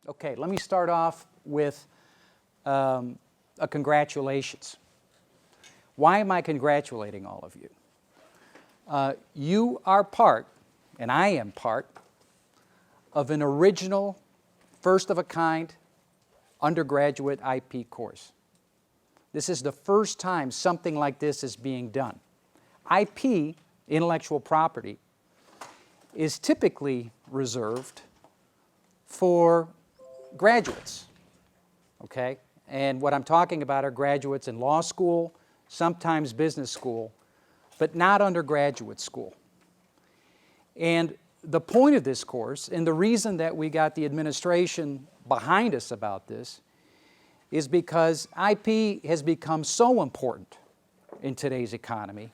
Okay, let me start off with a congratulations. Why am I congratulating all of you? You are part, and I am part, of an original, first-of-a-kind undergraduate IP course. This is the first time something like this is being done. IP, intellectual property, is typically reserved for graduates, okay? And what I'm talking about are graduates in law school, sometimes business school, but not undergraduate school. And the point of this course, and the reason that we got the administration behind us about this, is because IP has become so important in today's economy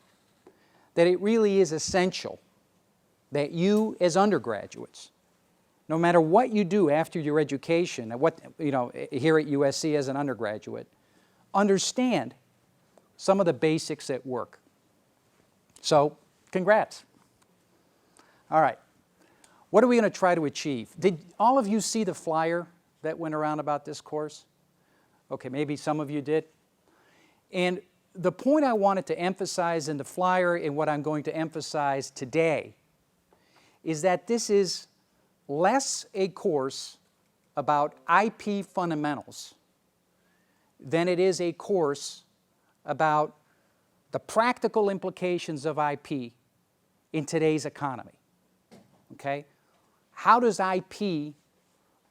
that it really is essential that you, as undergraduates, no matter what you do after your education, here at USC as an undergraduate, understand some of the basics at work. So, congrats. All right. What are we going to try to achieve? Did all of you see the flyer that went around about this course? Okay, maybe some of you did. And the point I wanted to emphasize in the flyer and what I'm going to emphasize today is that this is less a course about IP fundamentals than it is a course about the practical implications of IP in today's economy. Okay? How does IP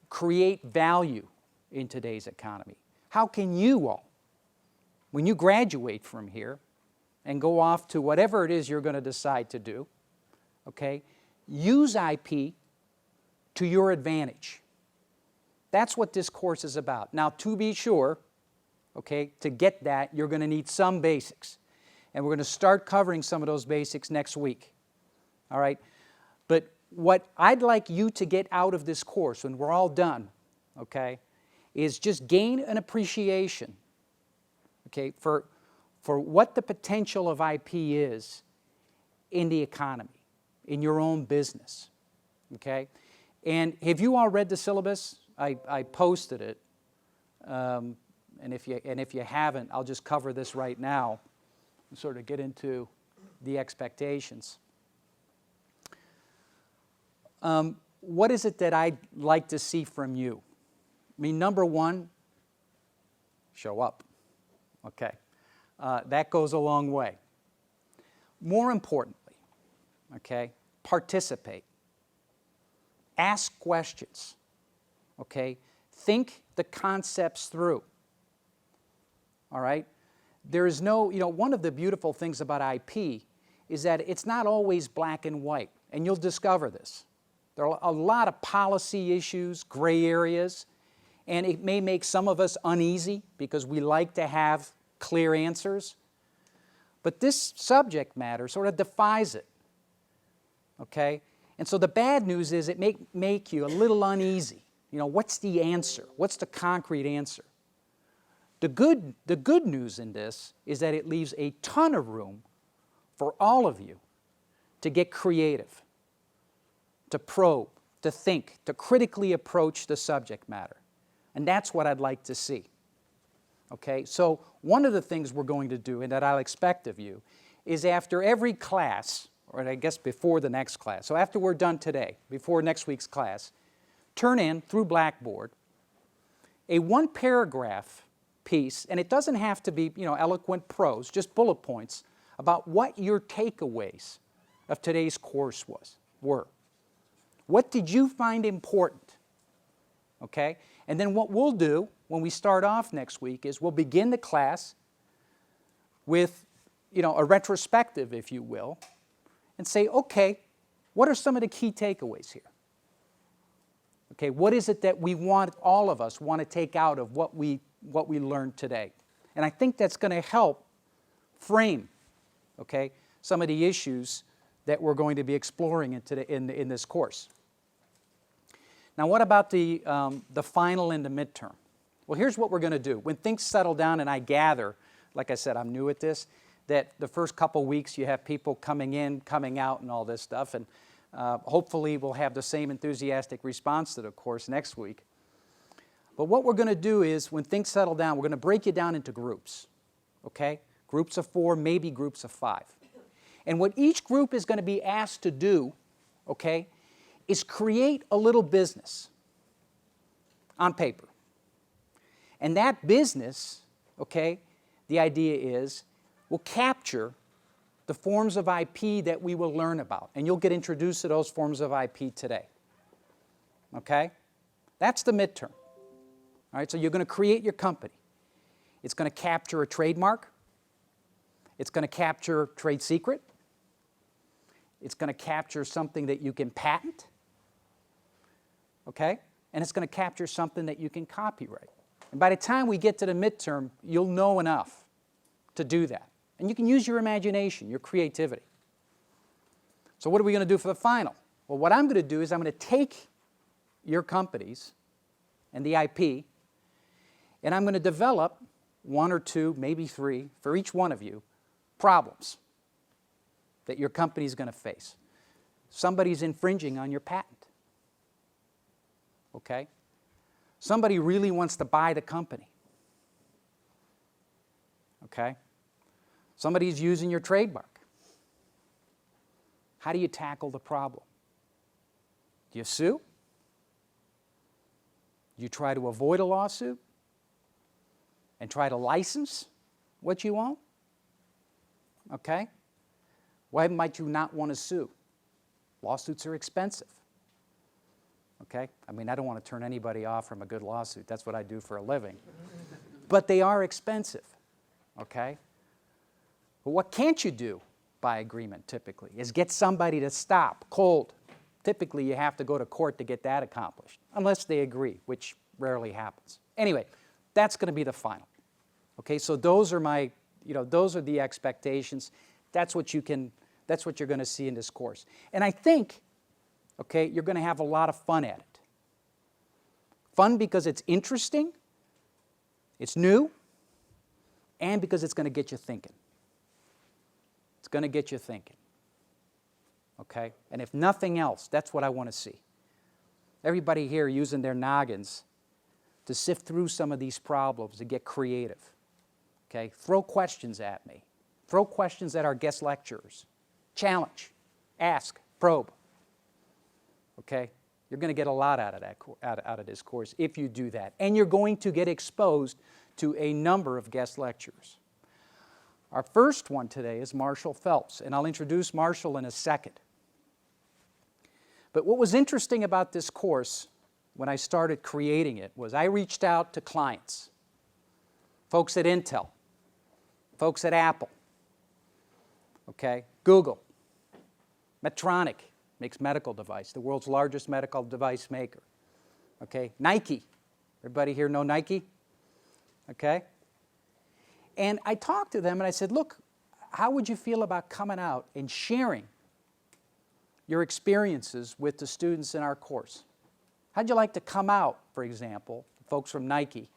create value in today's economy? How can you all, when you graduate from here and go off to whatever it is you're going to decide to do, okay, use IP to your advantage? That's what this course is about. Now, to be sure, okay, to get that, you're going to need some basics. And we're going to start covering some of those basics next week. All right? But what I'd like you to get out of this course when we're all done, okay, is just gain an appreciation, okay, for what the potential of IP is in the economy, in your own business, okay? And have you all read the syllabus? I posted it, and if you haven't, I'll just cover this right now and sort of get into the expectations. What is it that I'd like to see from you? I mean, number one, show up, okay? That goes a long way. More importantly, okay, participate. Ask questions, okay? Think the concepts through, all right? There is no, one of the beautiful things about IP is that it's not always black and white, and you'll discover this. There are a lot of policy issues, gray areas, and it may make some of us uneasy because we like to have clear answers. But this subject matter sort of defies it, okay? And so the bad news is it may make you a little uneasy. What's the answer? What's the concrete answer? The good news in this is that it leaves a ton of room for all of you to get creative, to probe, to think, to critically approach the subject matter. And that's what I'd like to see. Okay, so one of the things we're going to do, and that I'll expect of you, is after every class, or I guess before the next class, so after we're done today, before next week's class, turn in, through Blackboard, a one-paragraph piece, and it doesn't have to be, eloquent prose, just bullet points, about what your takeaways of today's course were. What did you find important? Okay? And then what we'll do when we start off next week is we'll begin the class with, a retrospective, if you will, and say, okay, what are some of the key takeaways here? Okay, what is it that all of us want to take out of what we learned today? And I think that's going to help frame, okay, some of the issues that we're going to be exploring in this course. Now, what about the final and the midterm? Well, here's what we're going to do. When things settle down, and I gather, like I said, I'm new at this, that the first couple weeks you have people coming in, coming out, and all this stuff, and hopefully we'll have the same enthusiastic response to the course next week. But what we're going to do is, when things settle down, we're going to break you down into groups, okay? Groups of 4, maybe groups of 5. And what each group is going to be asked to do, okay, is create a little business on paper. And that business, okay, the idea is, will capture the forms of IP that we will learn about. And you'll get introduced to those forms of IP today. Okay? That's the midterm. All right, so you're going to create your company. It's going to capture a trademark. It's going to capture trade secret. It's going to capture something that you can patent. Okay? And it's going to capture something that you can copyright. And by the time we get to the midterm, you'll know enough to do that. And you can use your imagination, your creativity. So what are we going to do for the final? Well, what I'm going to do is I'm going to take your companies and the IP, and I'm going to develop 1 or 2, maybe 3, for each one of you, problems that your company is going to face. Somebody's infringing on your patent. Okay? Somebody really wants to buy the company. Okay? Somebody's using your trademark. How do you tackle the problem? Do you sue? Do you try to avoid a lawsuit and try to license what you own? Okay? Why might you not want to sue? Lawsuits are expensive. Okay? I mean, I don't want to turn anybody off from a good lawsuit. That's what I do for a living. But they are expensive. Okay? But what can't you do by agreement, typically, is get somebody to stop cold. Typically, you have to go to court to get that accomplished, unless they agree, which rarely happens. Anyway, that's going to be the final. Okay, so those are my, those are the expectations. That's what you're going to see in this course. And I think, okay, you're going to have a lot of fun at it. Fun because it's interesting, it's new, and because it's going to get you thinking. It's going to get you thinking. Okay? And if nothing else, that's what I want to see. Everybody here using their noggins to sift through some of these problems and get creative. Okay? Throw questions at me. Throw questions at our guest lecturers. Challenge. Ask. Probe. Okay? You're going to get a lot out of this course if you do that. And you're going to get exposed to a number of guest lecturers. Our first one today is Marshall Phelps, and I'll introduce Marshall in a second. But what was interesting about this course when I started creating it was I reached out to clients, folks at Intel, folks at Apple, okay, Google, Medtronic makes medical device, the world's largest medical device maker, okay, Nike. Everybody here know Nike? Okay? And I talked to them and I said, look, how would you feel about coming out and sharing your experiences with the students in our course? How'd you like to come out, for example, folks from Nike,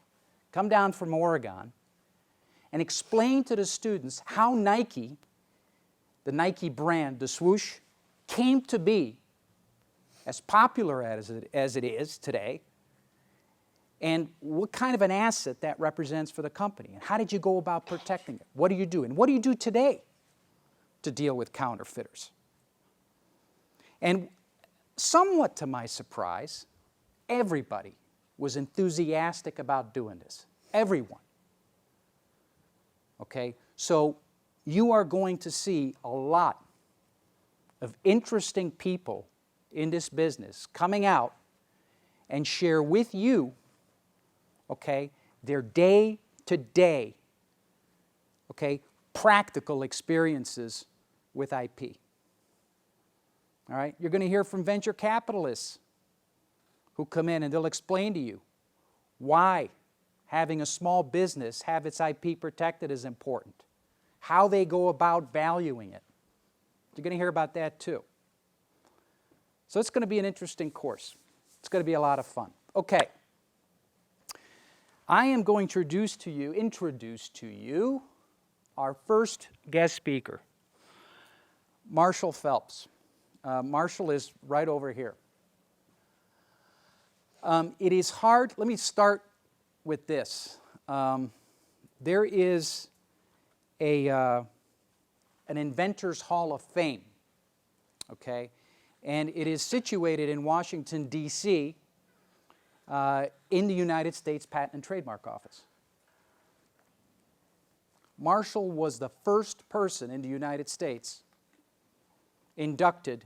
come down from Oregon, and explain to the students how Nike, the Nike brand, the swoosh, came to be as popular as it is today, and what kind of an asset that represents for the company, and how did you go about protecting it? What do you do? And what do you do today to deal with counterfeiters? And somewhat to my surprise, everybody was enthusiastic about doing this. Everyone. Okay? So you are going to see a lot of interesting people in this business coming out and share with you, okay, their day-to-day, okay, practical experiences with IP. All right? You're going to hear from venture capitalists who come in and they'll explain to you why having a small business have its IP protected is important, how they go about valuing it. You're going to hear about that too. So it's going to be an interesting course. It's going to be a lot of fun. Okay. I am going to introduce to you our first guest speaker, Marshall Phelps. Marshall is right over here. It is hard, let me start with this. There is an Inventors Hall of Fame, okay? And it is situated in Washington, D.C., in the United States Patent and Trademark Office. Marshall was the first person in the United States inducted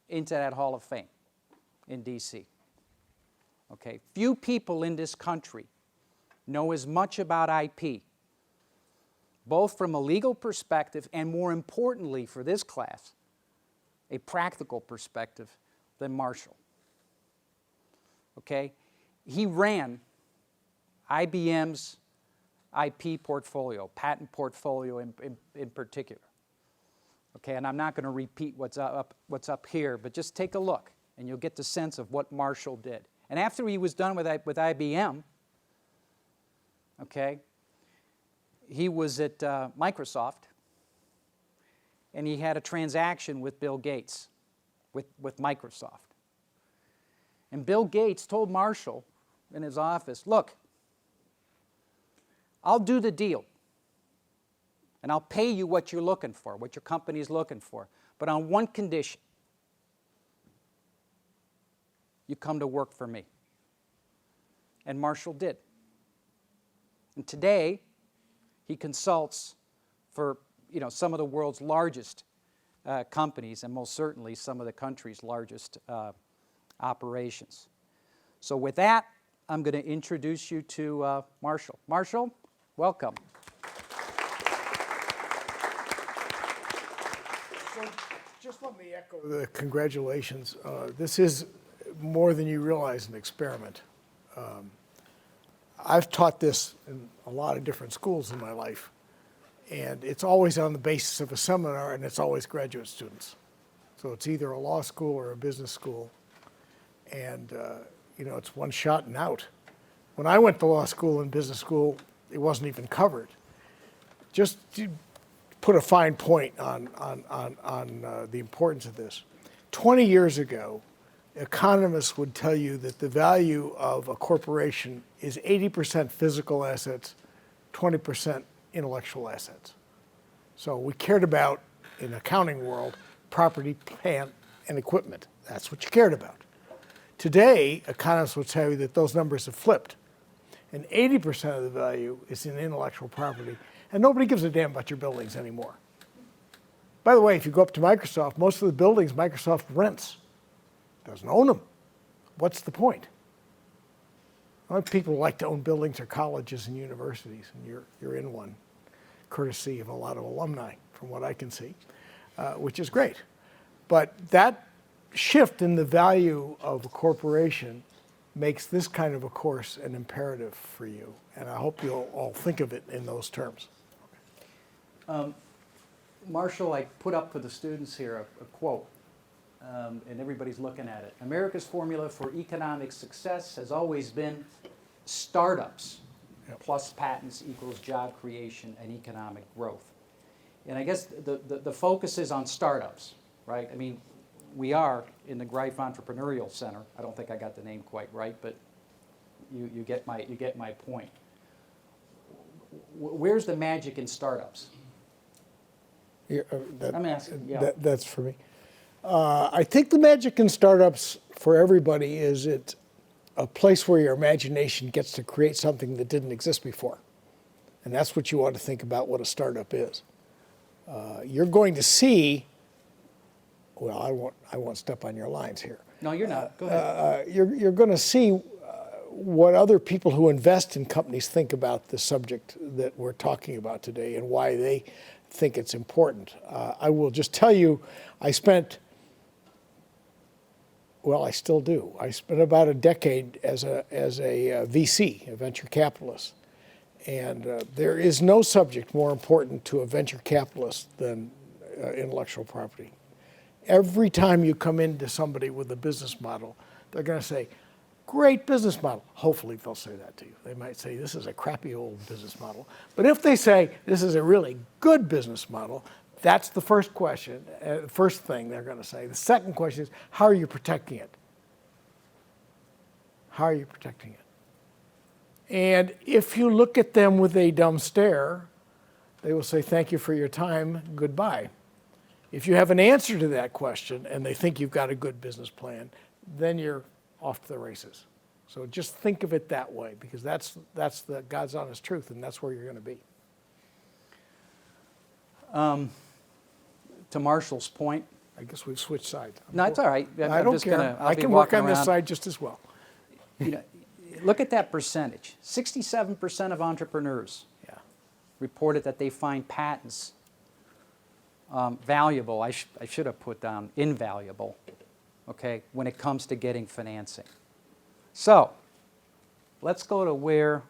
into that Hall of Fame in D.C. Okay, few people in this country know as much about IP, both from a legal perspective and, more importantly for this class, a practical perspective, than Marshall. Okay, he ran IBM's IP portfolio, patent portfolio in particular. Okay, and I'm not going to repeat what's up here, but just take a look, and you'll get the sense of what Marshall did. And after he was done with IBM, okay, he was at Microsoft, and he had a transaction with Bill Gates, with Microsoft. And Bill Gates told Marshall in his office, look, I'll do the deal, and I'll pay you what you're looking for, what your company's looking for, but on one condition. You come to work for me. And Marshall did. And today, he consults for some of the world's largest companies, and most certainly some of the country's largest operations. So with that, I'm going to introduce you to Marshall. Marshall, welcome. So just let me echo the congratulations. This is more than you realize an experiment. I've taught this in a lot of different schools in my life, and it's always on the basis of a seminar, and it's always graduate students. So it's either a law school or a business school, and it's one shot and out. When I went to law school and business school, it wasn't even covered. Just to put a fine point on the importance of this. 20 years ago, economists would tell you that the value of a corporation is 80% physical assets, 20% intellectual assets. So we cared about, in the accounting world, property, plant, and equipment. That's what you cared about. Today, economists will tell you that those numbers have flipped. And 80% of the value is in intellectual property. And nobody gives a damn about your buildings anymore. By the way, if you go up to Microsoft, most of the buildings Microsoft rents. Doesn't own them. What's the point? A lot of people like to own buildings or colleges and universities, and you're in one, courtesy of a lot of alumni, from what I can see, which is great. But that shift in the value of a corporation makes this kind of a course an imperative for you, and I hope you'll all think of it in those terms. Marshall, I put up for the students here a quote. And everybody's looking at it. America's formula for economic success has always been startups plus patents equals job creation and economic growth. And I guess the focus is on startups, right? I mean, we are in the Greif Entrepreneurial Center. I don't think I got the name quite right, but you get my point. Where's the magic in startups? I'm asking. Yeah. That's for me. I think the magic in startups for everybody is it's a place where your imagination gets to create something that didn't exist before. And that's what you ought to think about what a startup is. You're going to see, well, I won't step on your lines here. No, you're not. Go ahead. You're going to see what other people who invest in companies think about the subject that we're talking about today and why they think it's important. I will just tell you, I still do. I spent about a decade as a VC, a venture capitalist. And there is no subject more important to a venture capitalist than intellectual property. Every time you come into somebody with a business model, they're going to say, great business model. Hopefully they'll say that to you. They might say, this is a crappy old business model. But if they say, this is a really good business model, that's the first question, first thing they're going to say. The second question is, how are you protecting it? How are you protecting it? And if you look at them with a dumb stare, they will say, thank you for your time, goodbye. If you have an answer to that question and they think you've got a good business plan, then you're off to the races. So just think of it that way, because that's the God's honest truth, and that's where you're going to be. To Marshall's point. I guess we've switched sides. No, it's all right. I don't care. I can work on this side just as well. You know, look at that percentage. 67% of entrepreneurs reported that they find patents valuable. I should have put down invaluable, okay, when it comes to getting financing. So let's go to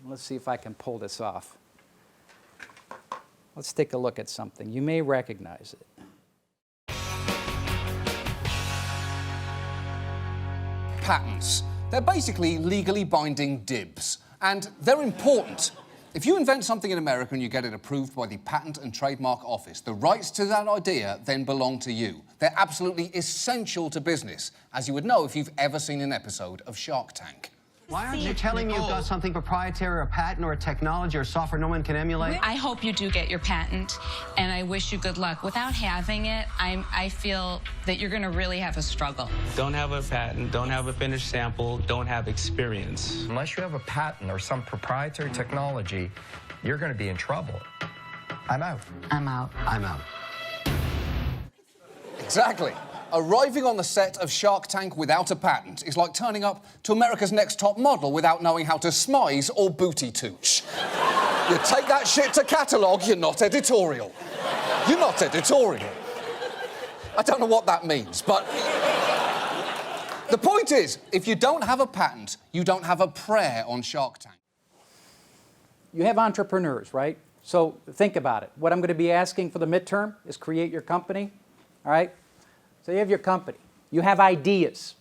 let's see if I can pull this off. Let's take a look at something. You may recognize it. Patents. They're basically legally binding dibs, and they're important. If you invent something in America and you get it approved by the Patent and Trademark Office, the rights to that idea then belong to you. They're absolutely essential to business, as you would know if you've ever seen an episode of Shark Tank. Why aren't you telling me you've got something proprietary or a patent or a technology or software no one can emulate? I hope you do get your patent, and I wish you good luck. Without having it, I feel that you're going to really have a struggle. Don't have a patent, don't have a finished sample, don't have experience. Unless you have a patent or some proprietary technology, you're going to be in trouble. I'm out. I'm out. I'm out. Exactly. Arriving on the set of Shark Tank without a patent is like turning up to America's Next Top Model without knowing how to smize or booty tooch. You take that shit to catalogue, you're not editorial. You're not editorial. I don't know what that means, but the point is, if you don't have a patent, you don't have a prayer on Shark Tank. You have entrepreneurs, right? So think about it. What I'm going to be asking for the midterm is create your company, all right? So you have your company. You have ideas,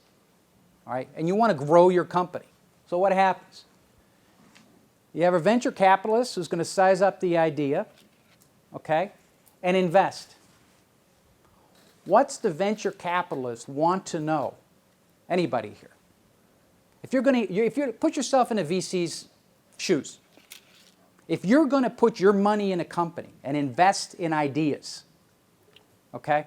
all right? And you want to grow your company. So what happens? You have a venture capitalist who's going to size up the idea, okay, and invest. What's the venture capitalist want to know? Anybody here? If you put yourself in a VC's shoes, if you're going to put your money in a company and invest in ideas, okay,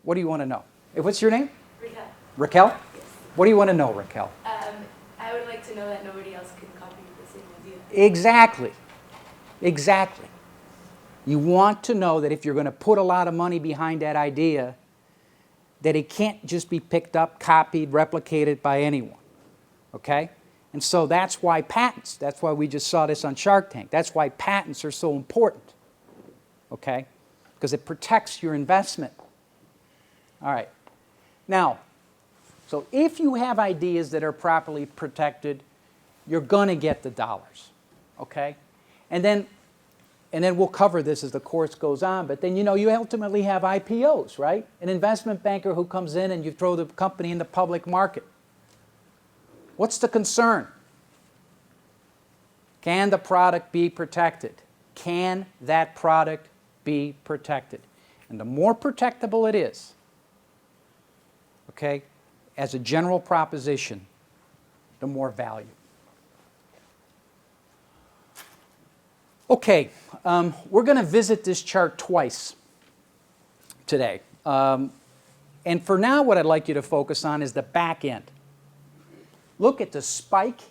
what do you want to know? What's your name? Raquel. Raquel? Yes. What do you want to know, Raquel? I would like to know that nobody else can copy the same idea. Exactly. Exactly. You want to know that if you're going to put a lot of money behind that idea, that it can't just be picked up, copied, replicated by anyone. Okay? And so that's why patents, that's why we just saw this on Shark Tank. That's why patents are so important. Okay? Because it protects your investment. All right. Now, so if you have ideas that are properly protected, you're going to get the dollars. Okay? And then we'll cover this as the course goes on, but then, you know, you ultimately have IPOs, right? An investment banker who comes in and you throw the company in the public market. What's the concern? Can the product be protected? Can that product be protected? And the more protectable it is, okay, as a general proposition, the more value. Okay, we're going to visit this chart twice today. And for now, what I'd like you to focus on is the back end. Look at the spike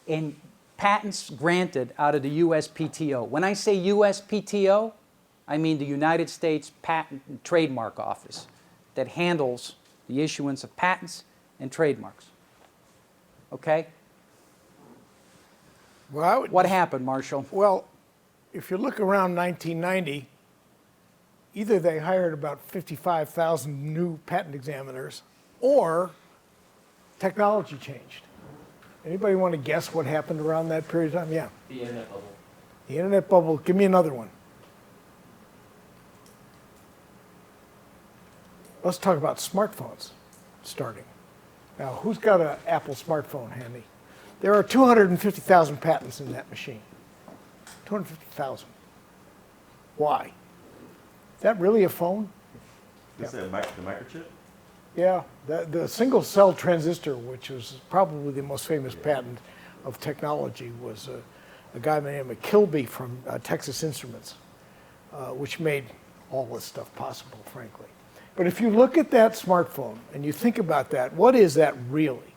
in patents granted out of the USPTO. When I say USPTO, I mean the United States Patent and Trademark Office that handles the issuance of patents and trademarks. Okay? Well, What happened, Marshall? Well, if you look around 1990, either they hired about 55,000 new patent examiners, or technology changed. Anybody want to guess what happened around that period of time? Yeah. The internet bubble. The internet bubble. Give me another one. Let's talk about smartphones starting. Now, who's got an Apple smartphone handy? There are 250,000 patents in that machine. 250,000. Why? Is that really a phone? Is that the microchip? Yeah, the single cell transistor, which was probably the most famous patent of technology, was a guy by the name of Kilby from Texas Instruments, which made all this stuff possible, frankly. But if you look at that smartphone and you think about that, what is that really?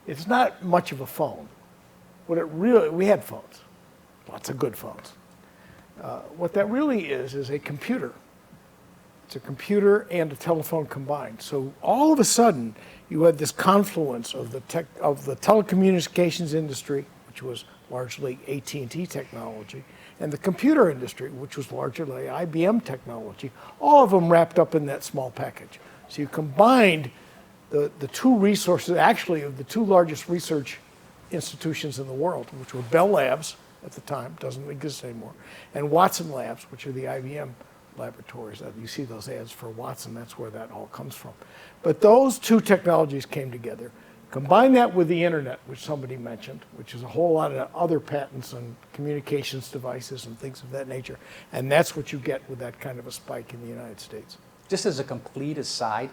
It's not much of a phone. We had phones, lots of good phones. What that really is a computer. It's a computer and a telephone combined. So all of a sudden, you had this confluence of the telecommunications industry, which was largely AT&T technology, and the computer industry, which was largely IBM technology, all of them wrapped up in that small package. So you combined the two resources, actually, of the two largest research institutions in the world, which were Bell Labs at the time, doesn't exist anymore, and Watson Labs, which are the IBM laboratories. You see those ads for Watson, that's where that all comes from. But those two technologies came together. Combine that with the internet, which somebody mentioned, which is a whole lot of other patents on communications devices and things of that nature, and that's what you get with that kind of a spike in the United States. Just as a complete aside,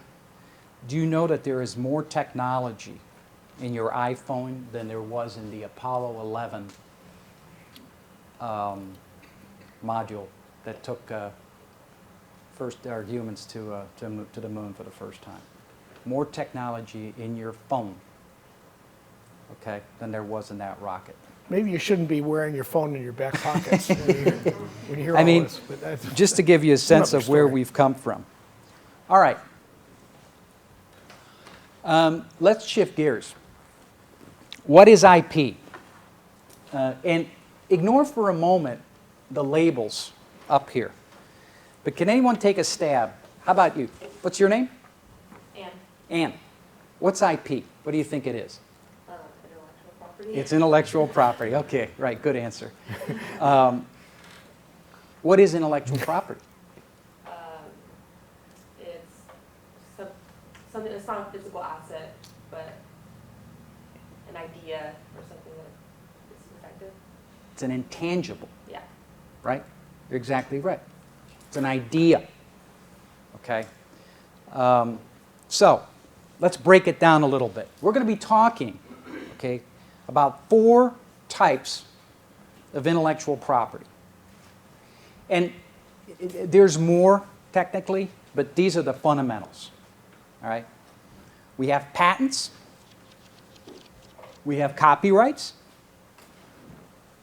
do you know that there is more technology in your iPhone than there was in the Apollo 11 module that took our humans to the moon for the first time? More technology in your phone, okay, than there was in that rocket. Maybe you shouldn't be wearing your phone in your back pockets when you hear all this. But that's, just to give you a sense of where we've come from. All right. Let's shift gears. What is IP? And ignore for a moment the labels up here. But can anyone take a stab? How about you? What's your name? Anne. Anne. What's IP? What do you think it is? Intellectual property. It's intellectual property. Okay, right, good answer. What is intellectual property? It's not a physical asset, but an idea or something that is effective. It's an intangible, Yeah. right? You're exactly right. It's an idea, okay? So let's break it down a little bit. We're going to be talking, okay, about 4 types of intellectual property. And there's more, technically, but these are the fundamentals, all right? We have patents, we have copyrights,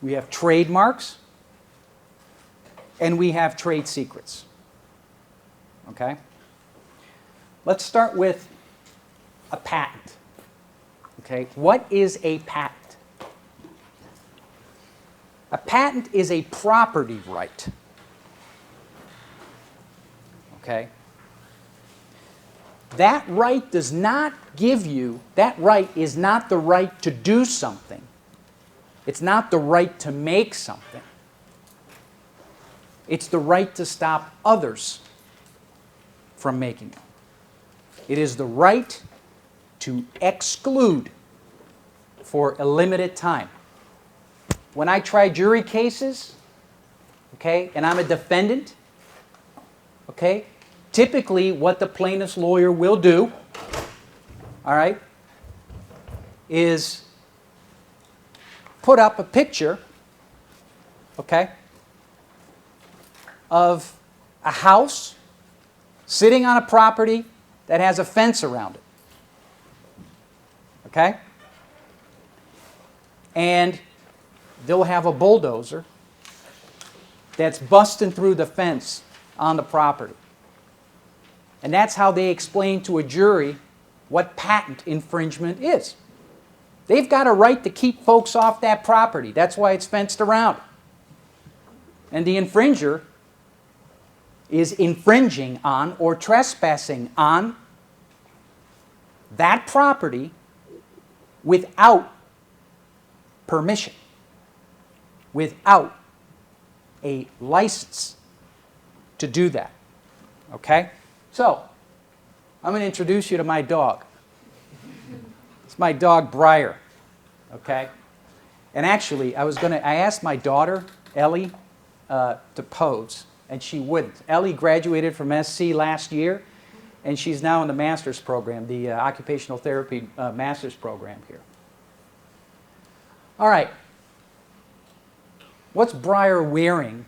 we have trademarks, and we have trade secrets, okay? Let's start with a patent, okay? What is a patent? A patent is a property right, okay? That right does not give you, that right is not the right to do something. It's not the right to make something. It's the right to stop others from making it. It is the right to exclude for a limited time. When I try jury cases, okay, and I'm a defendant, okay, typically what the plaintiff's lawyer will do, all right, is put up a picture, okay, of a house sitting on a property that has a fence around it, okay? And they'll have a bulldozer that's busting through the fence on the property. And that's how they explain to a jury what patent infringement is. They've got a right to keep folks off that property. That's why it's fenced around. And the infringer is infringing on or trespassing on that property without permission, without a license to do that. Okay? So, I'm going to introduce you to my dog. It's my dog, Briar. Okay? And actually, I asked my daughter, Ellie, to pose, and she wouldn't. Ellie graduated from SC last year, and she's now in the master's program, the occupational therapy master's program here. All right. What's Breyer wearing,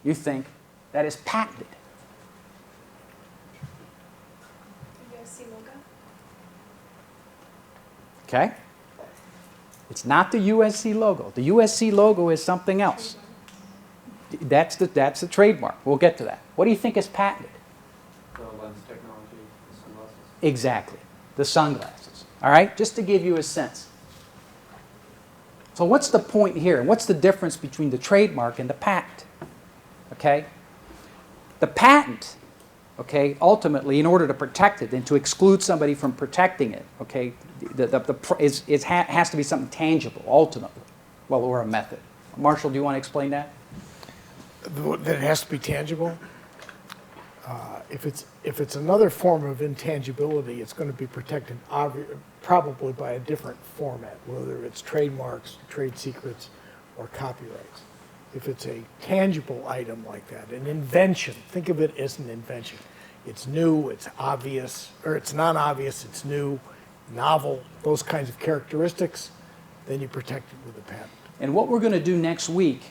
you think, that is patented? USC logo. Okay? It's not the USC logo. The USC logo is something else. That's the trademark. We'll get to that. What do you think is patented? The lens technology, the sunglasses. Exactly. The sunglasses. All right? Just to give you a sense. So what's the point here? What's the difference between the trademark and the patent? Okay? The patent, okay, ultimately, in order to protect it and to exclude somebody from protecting it, okay, has to be something tangible, ultimately, well, or a method. Marshall, do you want to explain that? That it has to be tangible. If it's another form of intangibility, it's going to be protected probably by a different format, whether it's trademarks, trade secrets, or copyrights. If it's a tangible item like that, an invention, think of it as an invention. It's new, it's obvious, or it's non-obvious, it's new, novel, those kinds of characteristics, then you protect it with a patent. And what we're going to do next week,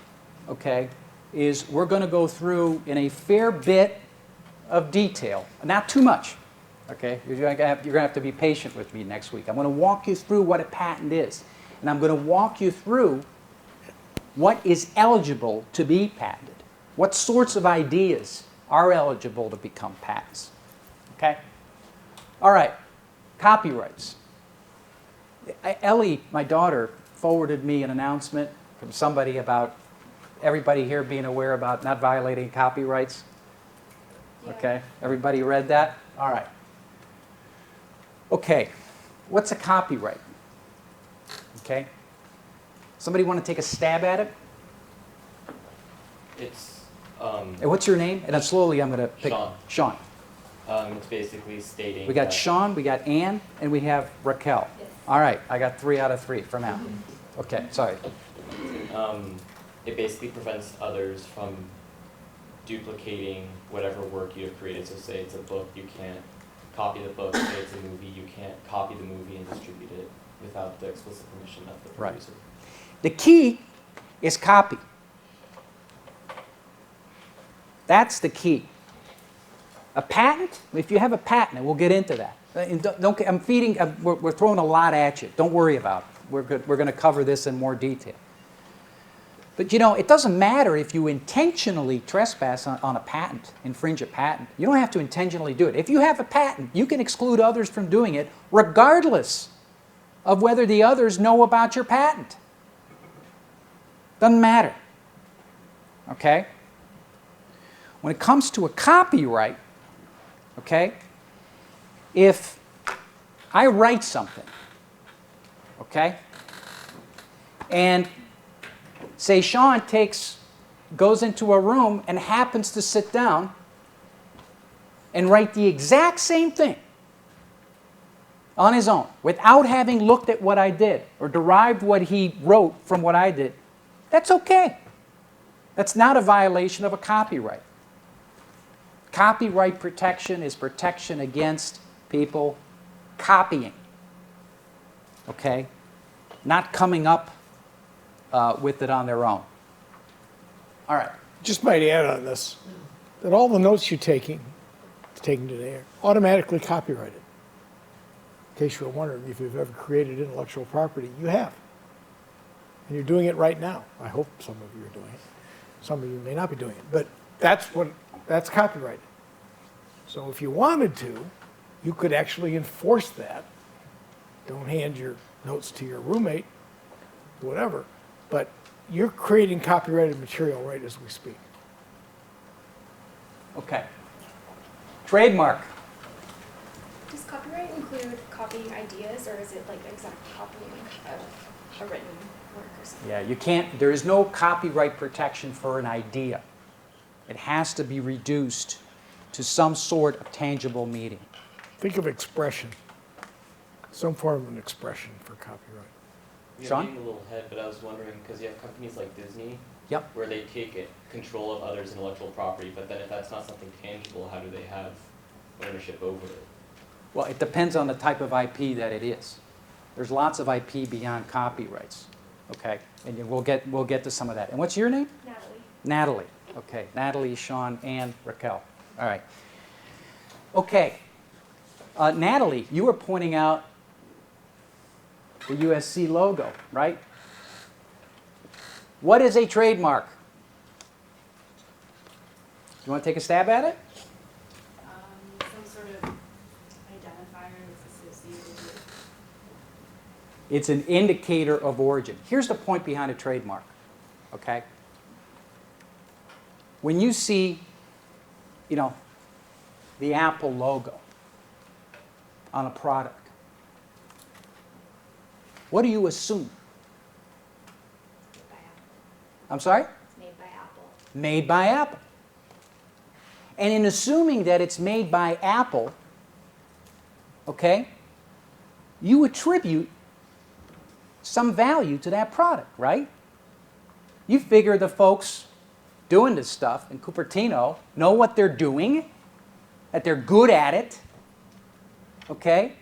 okay, is we're going to go through in a fair bit of detail, not too much, okay? You're going to have to be patient with me next week. I'm going to walk you through what a patent is, and I'm going to walk you through what is eligible to be patented, what sorts of ideas are eligible to become patents, okay? All right, copyrights. Ellie, my daughter, forwarded me an announcement from somebody about everybody here being aware about not violating copyrights. Yeah. Okay, everybody read that? All right. Okay, what's a copyright? Okay, somebody want to take a stab at it? It's And what's your name? And then slowly I'm going to pick Sean. Sean. It's basically stating We got that Sean, we got Ann, and we have Raquel. Yes. All right, I got 3 out of 3 for now. Okay, sorry. it basically prevents others from duplicating whatever work you have created. So say it's a book, you can't copy the book. Say it's a movie, you can't copy the movie and distribute it without the explicit permission of the Right. producer. The key is copy. That's the key. A patent, if you have a patent, and we'll get into that. And we're throwing a lot at you. Don't worry about it. We're going to cover this in more detail. But you know, it doesn't matter if you intentionally trespass on a patent, infringe a patent. You don't have to intentionally do it. If you have a patent, you can exclude others from doing it regardless of whether the others know about your patent. Doesn't matter. Okay? When it comes to a copyright, okay, if I write something, okay, and say Sean goes into a room and happens to sit down and write the exact same thing on his own without having looked at what I did or derived what he wrote from what I did, that's okay. That's not a violation of a copyright. Copyright protection is protection against people copying, okay? Not coming up with it on their own. All right. Just might add on this, that all the notes you're taking today are automatically copyrighted. In case you're wondering if you've ever created intellectual property, you have. And you're doing it right now. I hope some of you are doing it. Some of you may not be doing it, but that's copyrighted. So if you wanted to, you could actually enforce that. Don't hand your notes to your roommate, whatever, but you're creating copyrighted material right as we speak. Okay. Trademark. Does copyright include copying ideas, or is it like exact copying of a written work or something? Yeah, you can't, there is no copyright protection for an idea. It has to be reduced to some sort of tangible meaning. Think of expression, some form of an expression for copyright. You're Sean? getting a little ahead, but I was wondering, because you have companies like Disney, Yep. where they take control of others' intellectual property, but then if that's not something tangible, how do they have ownership over it? Well, it depends on the type of IP that it is. There's lots of IP beyond copyrights, okay? And we'll get to some of that. And what's your name? Natalie. Natalie. Okay, Natalie, Sean, and Raquel. All right. Okay. Natalie, you were pointing out the USC logo, right? What is a trademark? You want to take a stab at it? Some sort of identifier that's associated with. It's an indicator of origin. Here's the point behind a trademark, okay? When you see, you know, the Apple logo on a product, what do you assume? Made by Apple. I'm sorry? It's made by Apple. Made by Apple. And in assuming that it's made by Apple, okay, you attribute some value to that product, right? You figure the folks doing this stuff in Cupertino know what they're doing, that they're good at it, okay?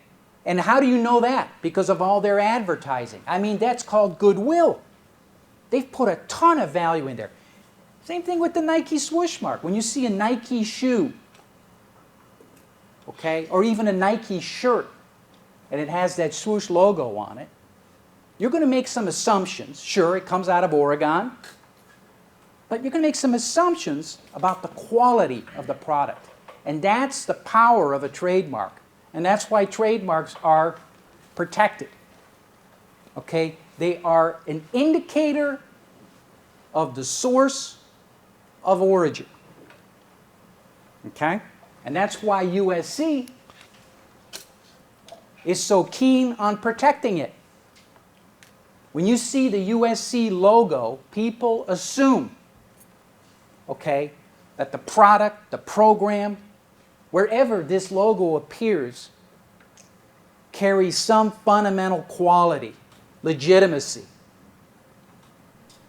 And how do you know that? Because of all their advertising. I mean, that's called goodwill. They've put a ton of value in there. Same thing with the Nike swoosh mark. When you see a Nike shoe, okay, or even a Nike shirt, and it has that swoosh logo on it, you're going to make some assumptions. Sure, it comes out of Oregon, but you're going to make some assumptions about the quality of the product. And that's the power of a trademark. And that's why trademarks are protected. Okay? They are an indicator of the source of origin. Okay? And that's why USC is so keen on protecting it. When you see the USC logo, people assume, okay, that the product, the program, wherever this logo appears, carries some fundamental quality, legitimacy,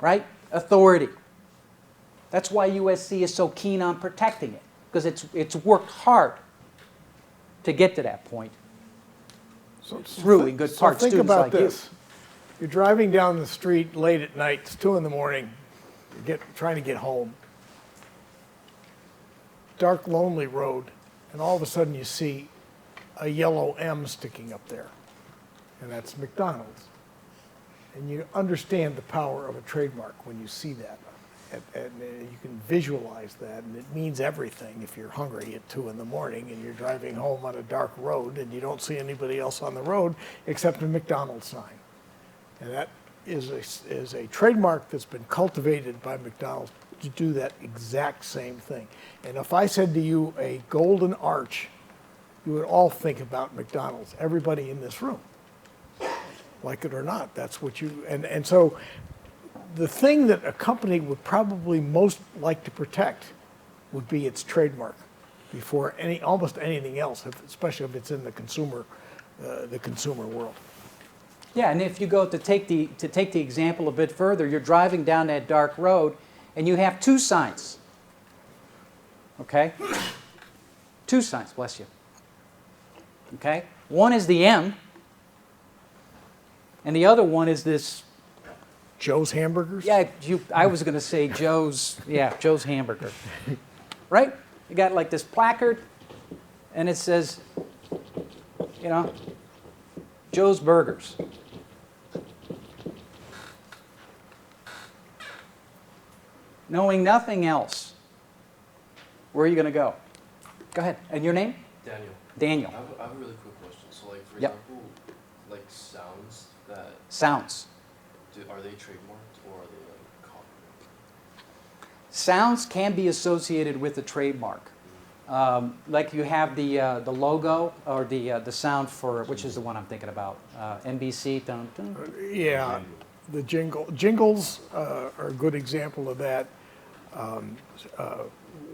right? Authority. That's why USC is so keen on protecting it, because it's worked hard to get to that point. So Really good part think students about like you. this. You're driving down the street late at night, it's 2 in the morning, you're trying to get home. Dark, lonely road, and all of a sudden you see a yellow M sticking up there, and that's McDonald's. And you understand the power of a trademark when you see that. And you can visualize that, and it means everything if you're hungry at 2 in the morning and you're driving home on a dark road and you don't see anybody else on the road except a McDonald's sign. And that is a trademark that's been cultivated by McDonald's to do that exact same thing. And if I said to you a golden arch, you would all think about McDonald's, everybody in this room. Like it or not, that's what you, and so the thing that a company would probably most like to protect would be its trademark before almost anything else, especially if it's in the consumer world. Yeah, and if you go to take the example a bit further, you're driving down that dark road and you have 2 signs. Okay? 2 signs, bless you. Okay? One is the M, and the other one is this. Joe's Hamburgers? Yeah, I was going to say Joe's Hamburger. Right? You got like this placard, and it says, you know, Joe's Burgers. Knowing nothing else, where are you going to go? Go ahead. And your name? Daniel. Daniel. I have a really quick question. So, like, for Yep. example, like sounds that... Sounds. Are they trademarked or are they, like, copyrighted? Sounds can be associated with a trademark. Like you have the logo or the sound for, which is the one I'm thinking about, NBC. Dun, dun. Yeah, the jingles are a good example of that.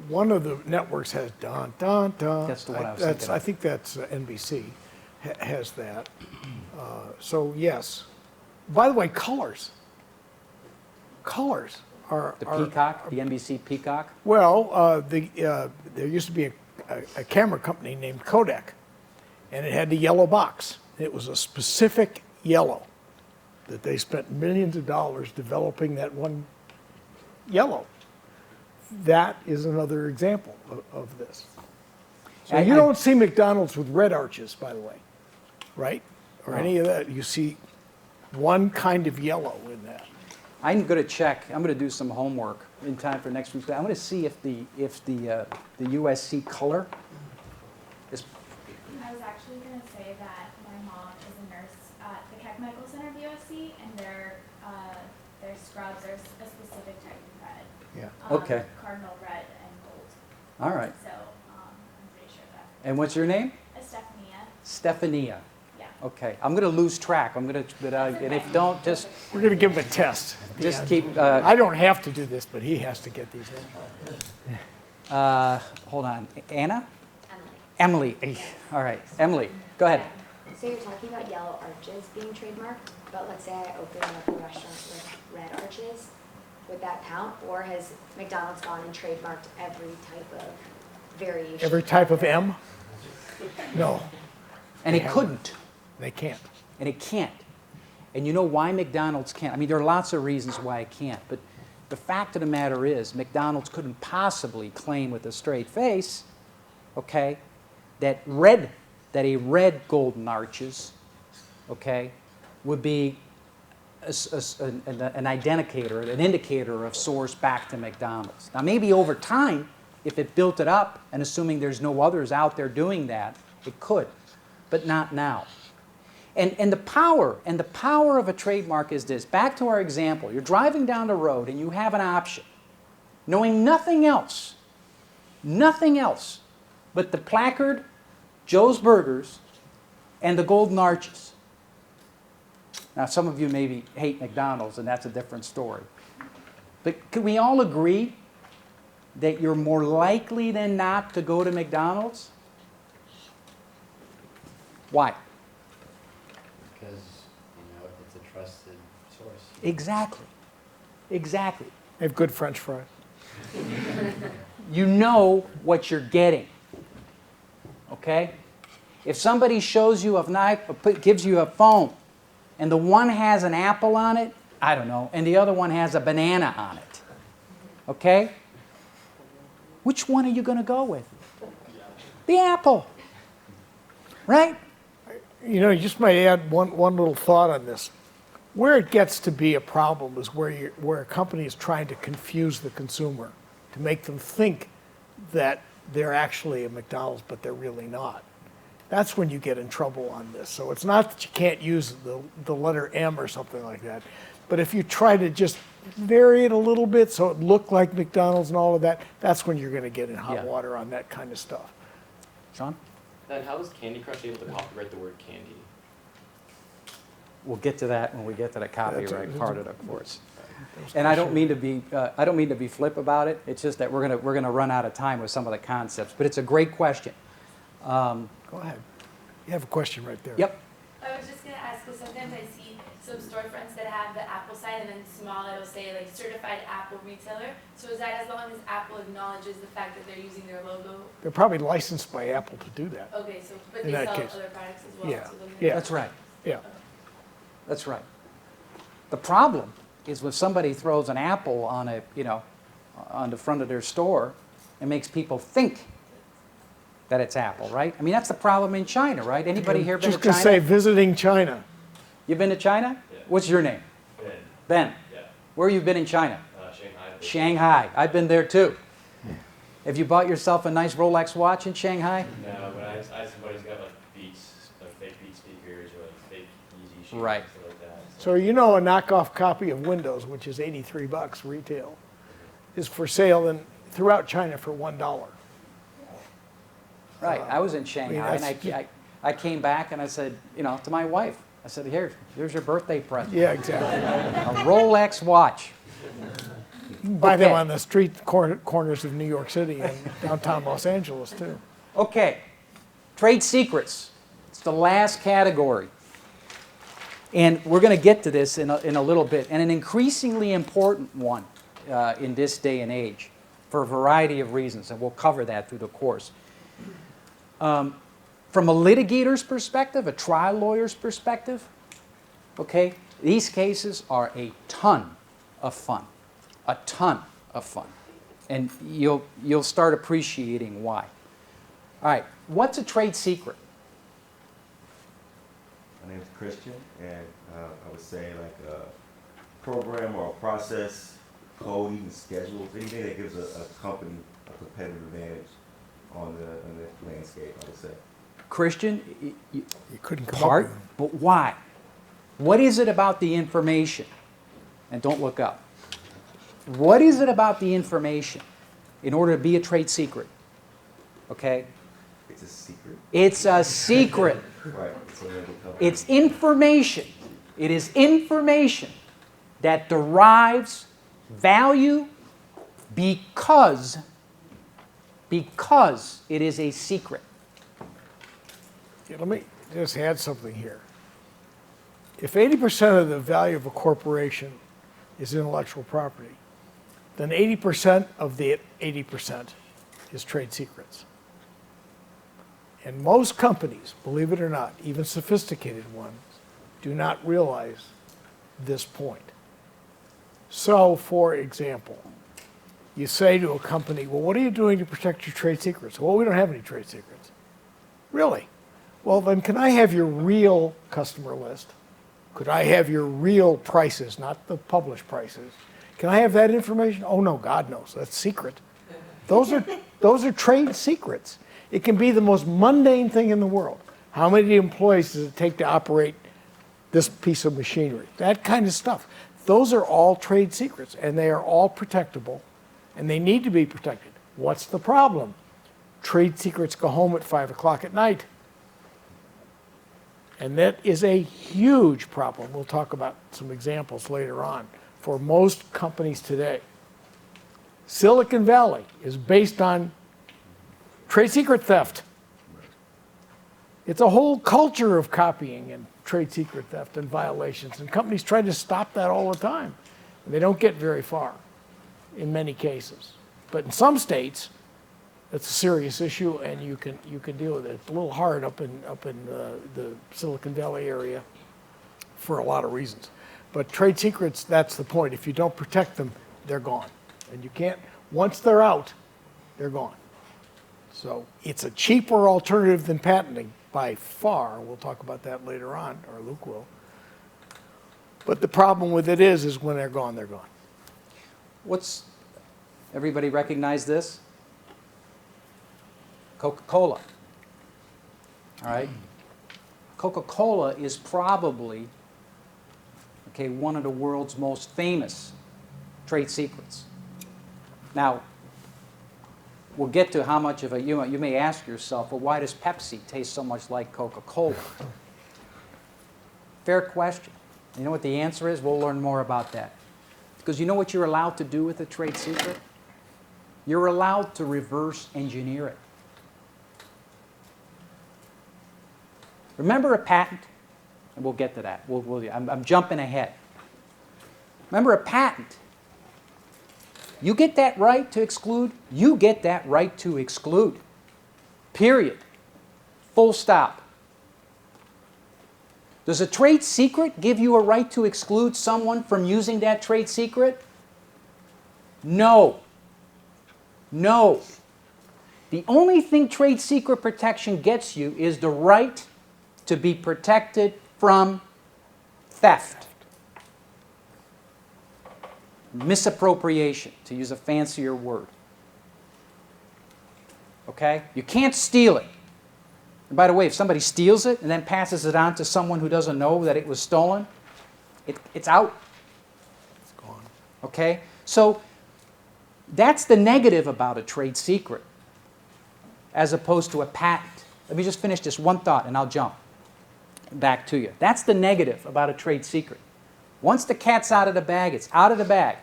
One of the networks has dun dun dun. That's the one I was thinking of. I think that's NBC has that. So yes. By the way, colors. Colors are The peacock, the NBC peacock. well. There used to be a camera company named Kodak, and it had the yellow box. It was a specific yellow that they spent millions of dollars developing that one yellow. That is another example of this. So you don't see McDonald's with red arches, by the way, right? Or any of that. You see one kind of yellow in that. I'm going to check. I'm going to do some homework in time for next week. I'm going to see if the USC color is. I was actually going to say that my mom is a nurse at the Michelson of USC, and their scrubs are a specific type of red. Yeah. Okay. Cardinal red and gold. All right. So I'm pretty sure that. And what's your name? Stephania. Stephania. Yeah. Okay. I'm going to lose track. I'm going to, and if you don't, just We're going to give him a test. just keep. I don't have to do this, but he has to get these in. Hold on. Anna? Emily. All right. Emily, go ahead. So you're talking about yellow arches being trademarked, but let's say I open up a restaurant with red arches. Would that count? Or has McDonald's gone and trademarked every type of variation? Every type of M? No. And it couldn't. They can't. And it can't. And you know why McDonald's can't? I mean, there are lots of reasons why it can't, but the fact of the matter is McDonald's couldn't possibly claim with a straight face, okay, that a red golden arches, okay, would be an indicator of source back to McDonald's. Now, maybe over time, if it built it up, and assuming there's no others out there doing that, it could, but not now. And the power of a trademark is this. Back to our example. You're driving down the road and you have an option, knowing nothing else but the placard, Joe's Burgers, and the golden arches. Now, some of you maybe hate McDonald's, and that's a different story. But can we all agree that you're more likely than not to go to McDonald's? Why? Because, it's a trusted source. Exactly. Exactly. They have good French fries. You know what you're getting. Okay? If somebody shows you a knife, gives you a phone, and the one has an apple on it, I don't know, and the other one has a banana on it, okay? Which one are you going to go with? The apple, right? You just might add one little thought on this. Where it gets to be a problem is where a company is trying to confuse the consumer, to make them think that they're actually a McDonald's, but they're really not. That's when you get in trouble on this. So it's not that you can't use the letter M or something like that, but if you try to just vary it a little bit so it looked like McDonald's and all of that, that's when you're going to get in hot water on that kind of stuff. Sean? Then how is Candy Crush able to copyright the word candy? We'll get to that when we get to the copyright part of the course. And I don't mean to be flip about it. It's just that we're gonna run out of time with some of the concepts. But it's a great question. Go ahead. You have a question right there. Yep. I was just going to ask, because sometimes I see some storefronts that have the Apple sign and then small it'll say like certified Apple retailer. So is that as long as Apple acknowledges the fact that they're using their logo? They're probably licensed by Apple to do that. Okay, so but In they that sell case. other products as well. Yeah. So then Yeah. That's right. Yeah. That's right. The problem is when somebody throws an apple on on the front of their store, it makes people think that it's Apple, right? I mean, that's the problem in China, right? Anybody here been to Just China? going to say visiting China. You've been to China? Yeah. What's your name? Ben. Ben. Yeah. Where you been in China? Shanghai. Shanghai. I've been there too. Have you bought yourself a nice Rolex watch in Shanghai? No, but I had somebody's got like Beats, like fake Beat speakers or like fake Yeezy shoes Right. and stuff like that. So a knockoff copy of Windows, which is $83 retail, is for sale throughout China for $1. Right. I was in Shanghai and I came back and I said, to my wife, I said, here's your birthday present. Yeah, exactly. A Rolex watch. You can buy them on the street corners of New York City and downtown Los Angeles too. Okay. Trade secrets. It's the last category. And we're going to get to this in a little bit, and an increasingly important one in this day and age for a variety of reasons, and we'll cover that through the course. From a litigator's perspective, a trial lawyer's perspective, okay, these cases are a ton of fun. A ton of fun. And you'll start appreciating why. All right, what's a trade secret? My name is Christian, and I would say like a program or a process, code, even schedules, anything that gives a company a competitive advantage on the landscape, I would say. Christian, you couldn't come part, up with but why? What is it about the information? And don't look up. What is it about the information in order to be a trade secret? Okay? It's a secret. It's a secret. Right. It's information. It is information that derives value because it is a secret. Yeah, let me just add something here. If 80% of the value of a corporation is intellectual property, then 80% of the 80% is trade secrets. And most companies, believe it or not, even sophisticated ones, do not realize this point. So, for example, you say to a company, well, what are you doing to protect your trade secrets? Well, we don't have any trade secrets. Really? Well, then can I have your real customer list? Could I have your real prices, not the published prices? Can I have that information? Oh, no, God knows. That's secret. Those are trade secrets. It can be the most mundane thing in the world. How many employees does it take to operate this piece of machinery? That kind of stuff. Those are all trade secrets, and they are all protectable, and they need to be protected. What's the problem? Trade secrets go home at 5 o'clock at night. And that is a huge problem. We'll talk about some examples later on for most companies today. Silicon Valley is based on trade secret theft. It's a whole culture of copying and trade secret theft and violations, and companies try to stop that all the time. And they don't get very far in many cases. But in some states, it's a serious issue, and you can deal with it. It's a little hard up in the Silicon Valley area for a lot of reasons. But trade secrets, that's the point. If you don't protect them, they're gone. And you can't, once they're out, they're gone. So it's a cheaper alternative than patenting by far. We'll talk about that later on, or Luke will. But the problem with it is when they're gone, they're gone. Everybody recognize this? Coca-Cola. All right? Coca-Cola is probably, okay, one of the world's most famous trade secrets. Now, we'll get to how much of a, you may ask yourself, well, why does Pepsi taste so much like Coca-Cola? Fair question. You know what the answer is? We'll learn more about that. Because you know what you're allowed to do with a trade secret? You're allowed to reverse engineer it. Remember a patent? And we'll get to that. I'm jumping ahead. Remember a patent? You get that right to exclude, you get that right to exclude. Period. Full stop. Does a trade secret give you a right to exclude someone from using that trade secret? No. No. The only thing trade secret protection gets you is the right to be protected from theft. Misappropriation, to use a fancier word. Okay? You can't steal it. And by the way, if somebody steals it and then passes it on to someone who doesn't know that it was stolen, it's out. It's gone. Okay? So that's the negative about a trade secret as opposed to a patent. Let me just finish this one thought and I'll jump back to you. That's the negative about a trade secret. Once the cat's out of the bag, it's out of the bag.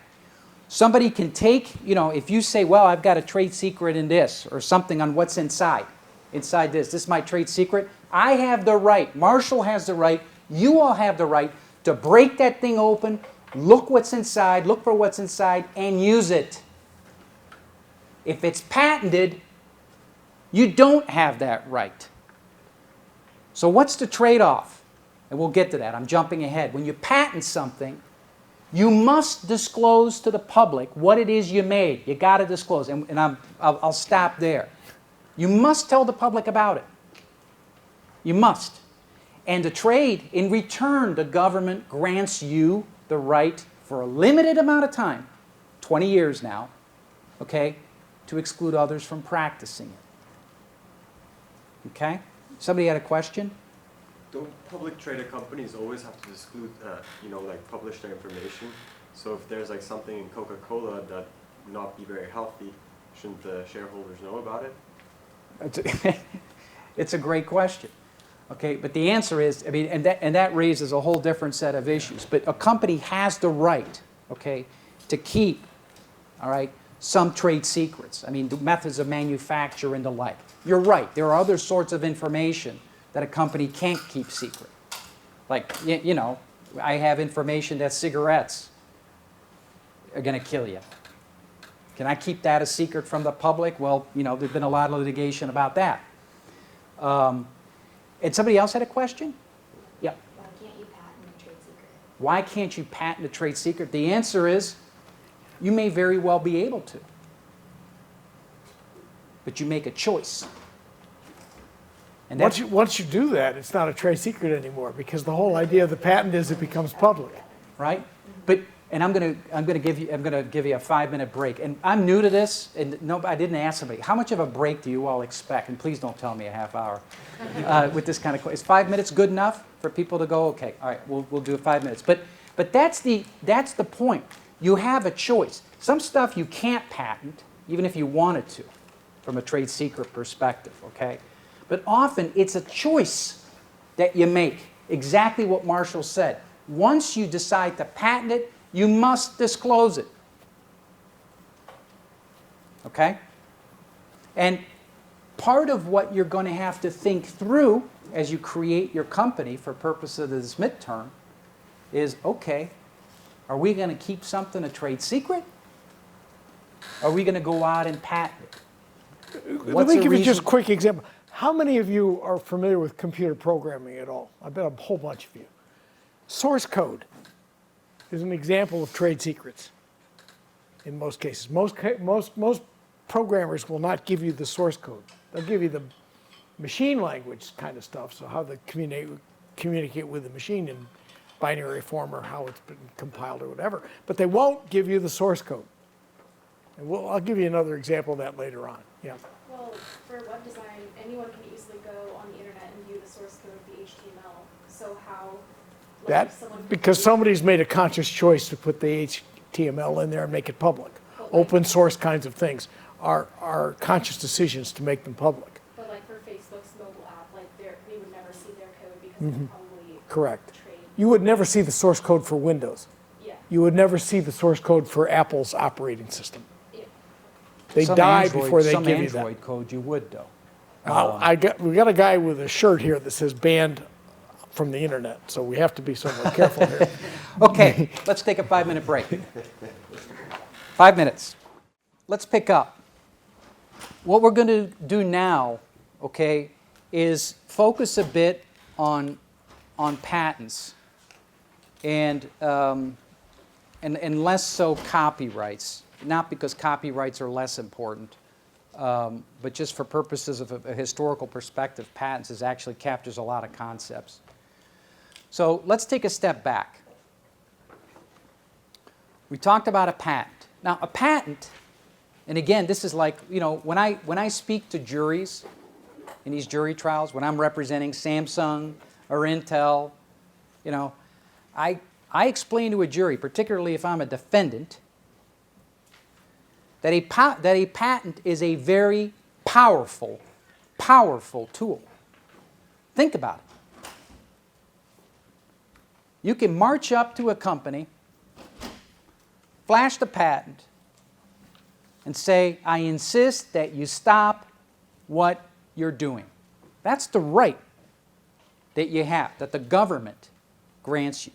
Somebody can take, if you say, well, I've got a trade secret in this or something on what's inside this is my trade secret, I have the right, Marshall has the right, you all have the right to break that thing open, look what's inside, look for what's inside, and use it. If it's patented, You don't have that right. So what's the trade-off? And we'll get to that. I'm jumping ahead. When you patent something, you must disclose to the public what it is you made. You got to disclose. And I'll stop there. You must tell the public about it. You must. And the trade, in return, the government grants you the right for a limited amount of time, 20 years now, okay, to exclude others from practicing it. Okay? Somebody had a question? Don't public traded companies always have to disclose, like publish their information? So if there's like something in Coca-Cola that would not be very healthy, shouldn't the shareholders know about it? It's a great question. Okay, but the answer is, I mean, and that raises a whole different set of issues. But a company has the right, okay, to keep, all right, some trade secrets. I mean, the methods of manufacture and the like. You're right. There are other sorts of information that a company can't keep secret. Like, you know, I have information that cigarettes are going to kill you. Can I keep that a secret from the public? Well, you know, there's been a lot of litigation about that. And somebody else had a question? Yeah. Why can't you patent a trade secret? Why can't you patent a trade secret? The answer is, you may very well be able to. But you make a choice. And once you do that, it's not a trade secret anymore, because the whole idea of the patent is it becomes public. Right? But and I'm going to give you a 5-minute break. And I'm new to this, and no, I didn't ask somebody. How much of a break do you all expect? And please don't tell me a half hour with this kind of question. Is 5 minutes good enough for people to go? Okay, all right, we'll do 5 minutes. But that's the point. You have a choice. Some stuff you can't patent, even if you wanted to, from a trade secret perspective. Okay, but often it's a choice that you make. Exactly what Marshall said. Once you decide to patent it, you must disclose it. Okay? And part of what you're going to have to think through as you create your company for purposes of this midterm is, okay, are we going to keep something a trade secret? Are we going to go out and patent it? Let me give you just a quick example. How many of you are familiar with computer programming at all? I bet a whole bunch of you. Source code is an example of trade secrets in most cases. Most programmers will not give you the source code. They'll give you the machine language kind of stuff, so how they communicate with the machine in binary form or how it's been compiled or whatever. But they won't give you the source code. And I'll give you another example of that later on. Yeah. Well, for web design, anyone can easily go on the internet and view the source code of the HTML. So how... because somebody's made a conscious choice to put the HTML in there and make it public. Open source kinds of things are conscious decisions to make them public. But like for Facebook's mobile app, like we would never see their code because it's probably correct. You would never see the source code for Windows. Yeah. You would never see the source code for Apple's operating system. Yeah. They die before they give you that. Some Android code you would though. We got a guy with a shirt here that says banned from the internet, so we have to be somewhat careful here. Okay, let's take a 5-minute break. 5 minutes. Let's pick up. What we're going to do now, okay, is focus a bit on patents and less so copyrights. Not because copyrights are less important, but just for purposes of a historical perspective, patents actually captures a lot of concepts. So let's take a step back. We talked about a patent. Now, a patent, and again, this is like, you know, when I speak to juries in these jury trials, when I'm representing Samsung or Intel, you know, I explain to a jury, particularly if I'm a defendant, that a patent is a very powerful, powerful tool. Think about it. You can march up to a company, flash the patent, and say, I insist that you stop what you're doing. That's the right that you have, that the government grants you.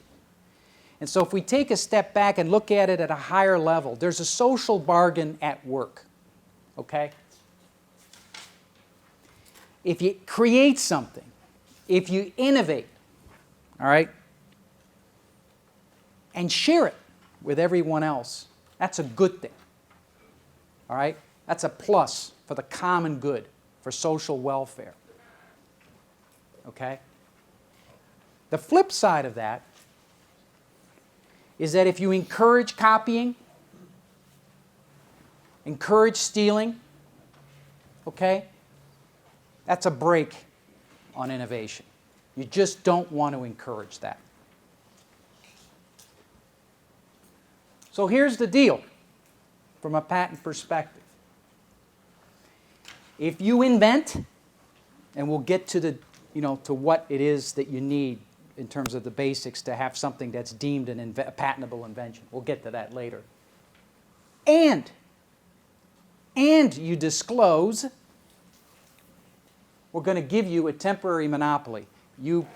And so if we take a step back and look at it at a higher level, there's a social bargain at work, okay? if you create something, if you innovate, all right, and share it with everyone else, that's a good thing, all right? That's a plus for the common good, for social welfare, okay? The flip side of that is that if you encourage copying, encourage stealing, okay, that's a brake on innovation. You just don't want to encourage that. So here's the deal from a patent perspective. If you invent, and we'll get to the, to what it is that you need in terms of the basics to have something that's deemed a patentable invention. We'll get to that later. And you disclose, we're going to give you a temporary monopoly. You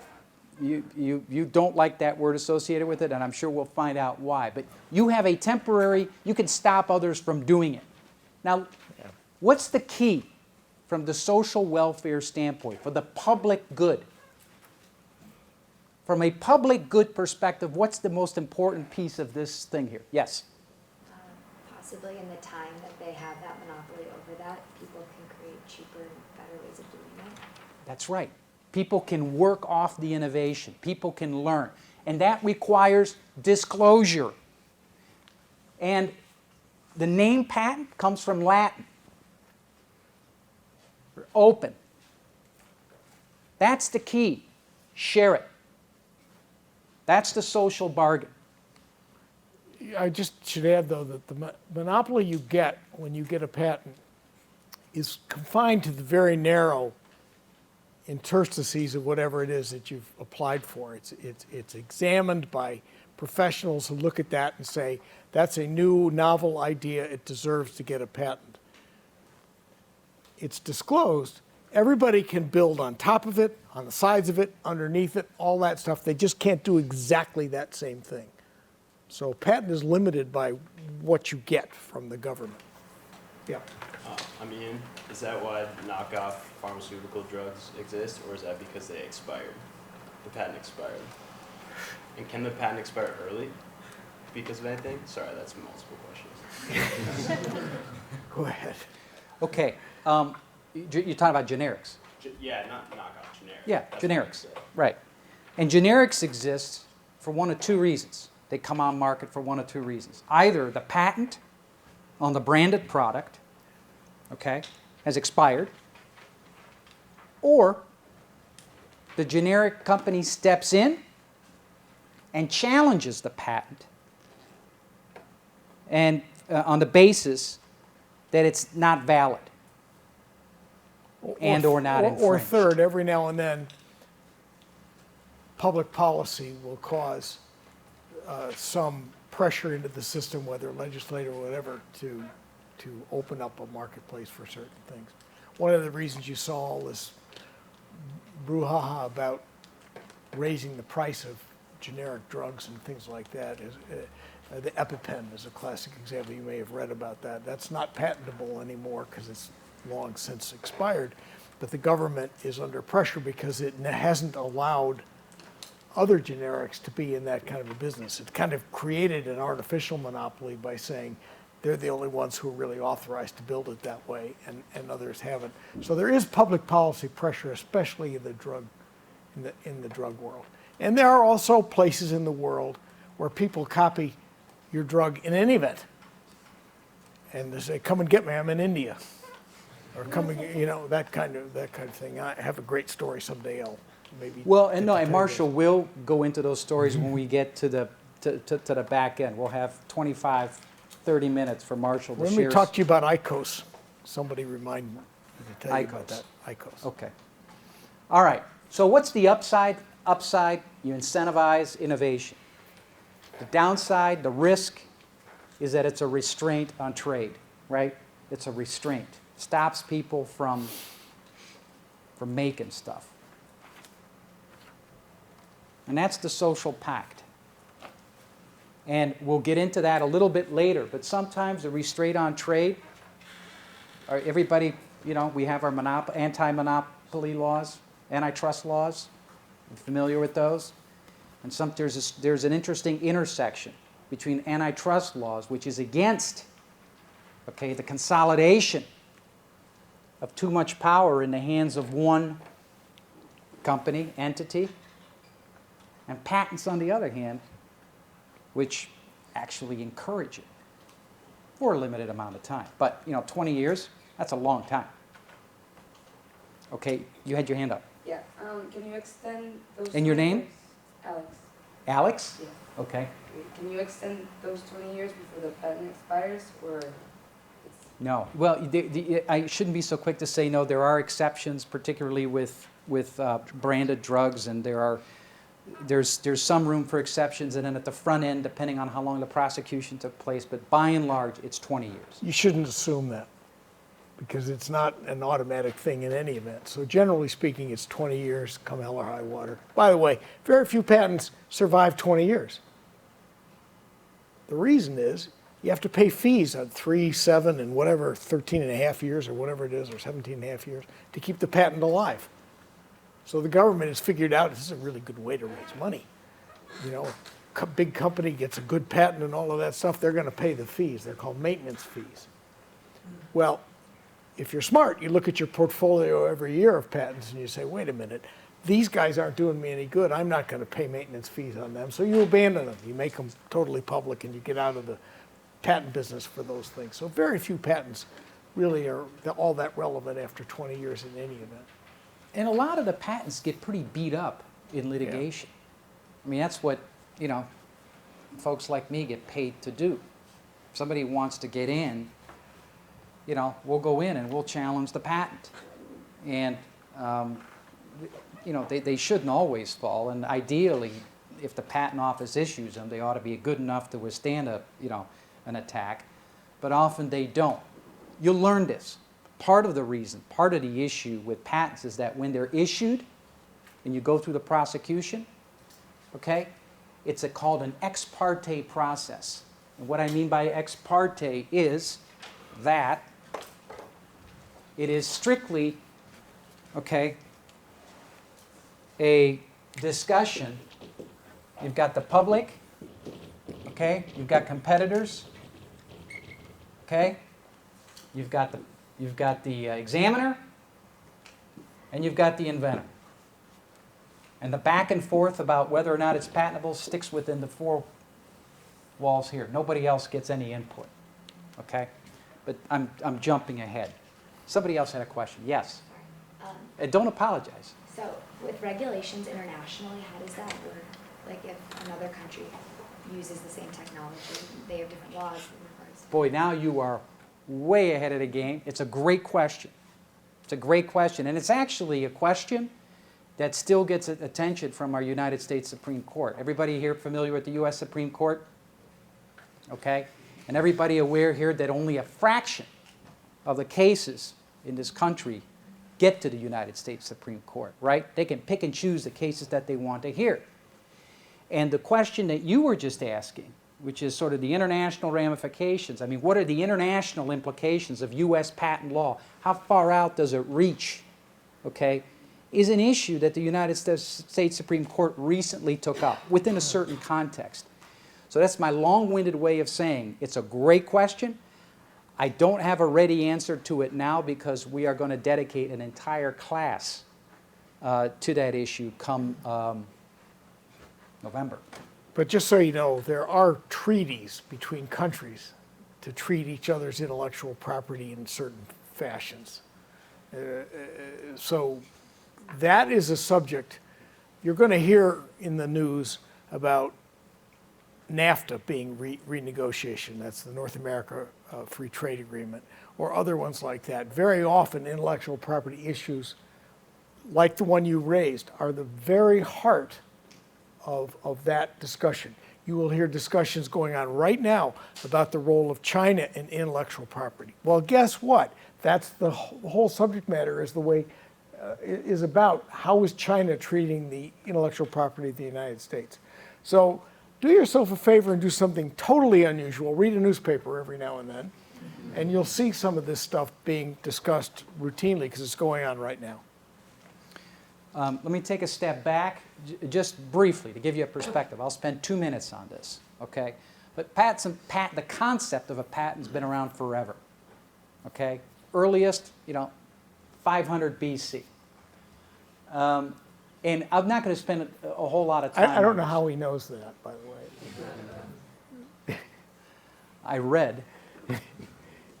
don't like that word associated with it, and I'm sure we'll find out why. But you have a temporary, you can stop others from doing it. Now, what's the key from the social welfare standpoint, for the public good? From a public good perspective, what's the most important piece of this thing here? Yes? Possibly in the time that they have that monopoly over that, people can create cheaper and better ways of doing it. That's right. People can work off the innovation. People can learn. And that requires disclosure. And the name patent comes from Latin. Open. That's the key. Share it. That's the social bargain. I just should add, though, that the monopoly you get when you get a patent is confined to the very narrow interstices of whatever it is that you've applied for. It's examined by professionals who look at that and say, that's a new, novel idea, it deserves to get a patent. It's disclosed. Everybody can build on top of it, on the sides of it, underneath it, all that stuff. They just can't do exactly that same thing. So patent is limited by what you get from the government. Yeah. I'm Ian. Is that why knockoff pharmaceutical drugs exist, or is that because they expired? The patent expired. And can the patent expire early because of anything? Sorry, that's multiple questions. Go ahead. Okay. You're talking about generics. Yeah, not knockoff, generic. Yeah, That's generics. Right. And generics exist for one of two reasons. They come on market for one of two reasons. Either the patent on the branded product, okay, has expired, or the generic company steps in and challenges the patent and on the basis that it's not valid or not infringed. Or third, every now and then, public policy will cause some pressure into the system, whether legislative or whatever, to open up a marketplace for certain things. One of the reasons you saw all this brouhaha about raising the price of generic drugs and things like that is the EpiPen is a classic example. You may have read about that. That's not patentable anymore because it's long since expired, but the government is under pressure because it hasn't allowed other generics to be in that kind of a business. It kind of created an artificial monopoly by saying they're the only ones who are really authorized to build it that way, and others haven't. So there is public policy pressure, especially in the drug world. And there are also places in the world where people copy your drug in any event, and they say, "Come and get me, I'm in India," or "Come and," that kind of thing. I have a great story someday. I'll maybe. Well, and Marshall will go into those stories when we get to the back end. We'll have 25, 30 minutes for Marshall to share. Let me talk to you about IQOS. Somebody remind me to tell you about that. IQOS. Okay. All right. So what's the upside? Upside, you incentivize innovation. The downside, the risk, is that it's a restraint on trade, right? It's a restraint. Stops people from making stuff. And that's the social pact. And we'll get into that a little bit later, but sometimes the restraint on trade, everybody, we have our monopoly laws, antitrust laws. You familiar with those? And there's an interesting intersection between antitrust laws, which is against, okay, the consolidation of too much power in the hands of one company, entity, and patents, on the other hand, which actually encourage it for a limited amount of time. But, 20 years, that's a long time. Okay, you had your hand up. Yeah, can you extend those... And your 20 name? years? Alex. Alex? Yeah. Okay. Can you extend those 20 years before the patent expires, or... No. Well, I shouldn't be so quick to say no. There are exceptions, particularly with branded drugs, and there's some room for exceptions, and then at the front end, depending on how long the prosecution took place, but by and large, it's 20 years. You shouldn't assume that, because it's not an automatic thing in any event. So generally speaking, it's 20 years, come hell or high water. By the way, very few patents survive 20 years. The reason is you have to pay fees on 3, 7, and whatever, 13 and a half years or whatever it is, or 17 and a half years, to keep the patent alive. So the government has figured out this is a really good way to raise money. A big company gets a good patent and all of that stuff, they're going to pay the fees. They're called maintenance fees. Well, if you're smart, you look at your portfolio every year of patents and you say, wait a minute, these guys aren't doing me any good. I'm not going to pay maintenance fees on them. So you abandon them. You make them totally public and you get out of the patent business for those things. So very few patents really are all that relevant after 20 years in any event. And a lot of the patents get pretty beat up in litigation. Yeah. I mean, that's what, folks like me get paid to do. If somebody wants to get in, we'll go in and we'll challenge the patent. And, they shouldn't always fall. And ideally, if the patent office issues them, they ought to be good enough to withstand an attack. But often they don't. You'll learn this. Part of the issue with patents is that when they're issued and you go through the prosecution, okay, it's called an ex parte process. And what I mean by ex parte is that it is strictly, okay, a discussion. You've got the public, okay, you've got competitors, okay, you've got the examiner, and you've got the inventor. And the back and forth about whether or not it's patentable sticks within the four walls here. Nobody else gets any input, okay? But I'm jumping ahead. Somebody else had a question. Yes? Don't apologize. So with regulations internationally, how does that work? Like if another country uses the same technology, they have different laws in regards to... Boy, now you are way ahead of the game. It's a great question. It's a great question. And it's actually a question that still gets attention from our United States Supreme Court. Everybody here familiar with the U.S. Supreme Court? Okay? And everybody aware here that only a fraction of the cases in this country get to the United States Supreme Court, right? They can pick and choose the cases that they want to hear. And the question that you were just asking, which is sort of the international ramifications, I mean, what are the international implications of U.S. patent law? How far out does it reach, okay, is an issue that the United States Supreme Court recently took up within a certain context. So that's my long-winded way of saying it's a great question. I don't have a ready answer to it now because we are going to dedicate an entire class to that issue come November. But just so you know, there are treaties between countries to treat each other's intellectual property in certain fashions. So that is a subject. You're going to hear in the news about NAFTA being renegotiation. That's the North America Free Trade Agreement, or other ones like that. Very often intellectual property issues like the one you raised are the very heart of that discussion. You will hear discussions going on right now about the role of China in intellectual property. Well, guess what? That's the whole subject matter is the way is about how is China treating the intellectual property of the United States. So do yourself a favor and do something totally unusual. Read a newspaper every now and then, and you'll see some of this stuff being discussed routinely because it's going on right now. Let me take a step back, just briefly, to give you a perspective. I'll spend 2 minutes on this, okay? But the concept of a patent's been around forever, okay? Earliest, 500 BC. And I'm not going to spend a whole lot of time I don't on know this. how he knows that, by the way. I read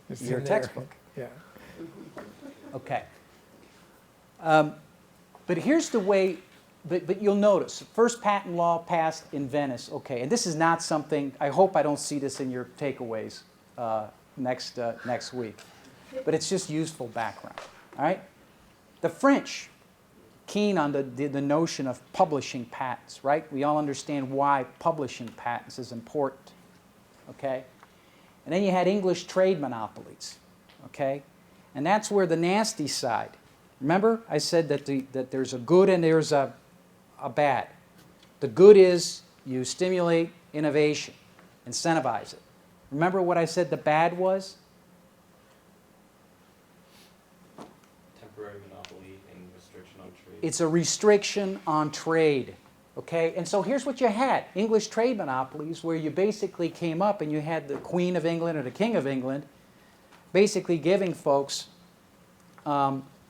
It's your in there. textbook. Yeah. Okay. But here's the way, but you'll notice, first patent law passed in Venice, okay, and this is not something, I hope I don't see this in your takeaways next week, but it's just useful background, all right? The French, keen on the notion of publishing patents, right? We all understand why publishing patents is important, okay? And then you had English trade monopolies, okay? And that's where the nasty side. Remember, I said that there's a good and there's a bad. The good is you stimulate innovation, incentivize it. Remember what I said the bad was? Temporary monopoly and restriction on trade. It's a restriction on trade, okay? And so here's what you had. English trade monopolies, where you basically came up and you had the Queen of England or the King of England basically giving folks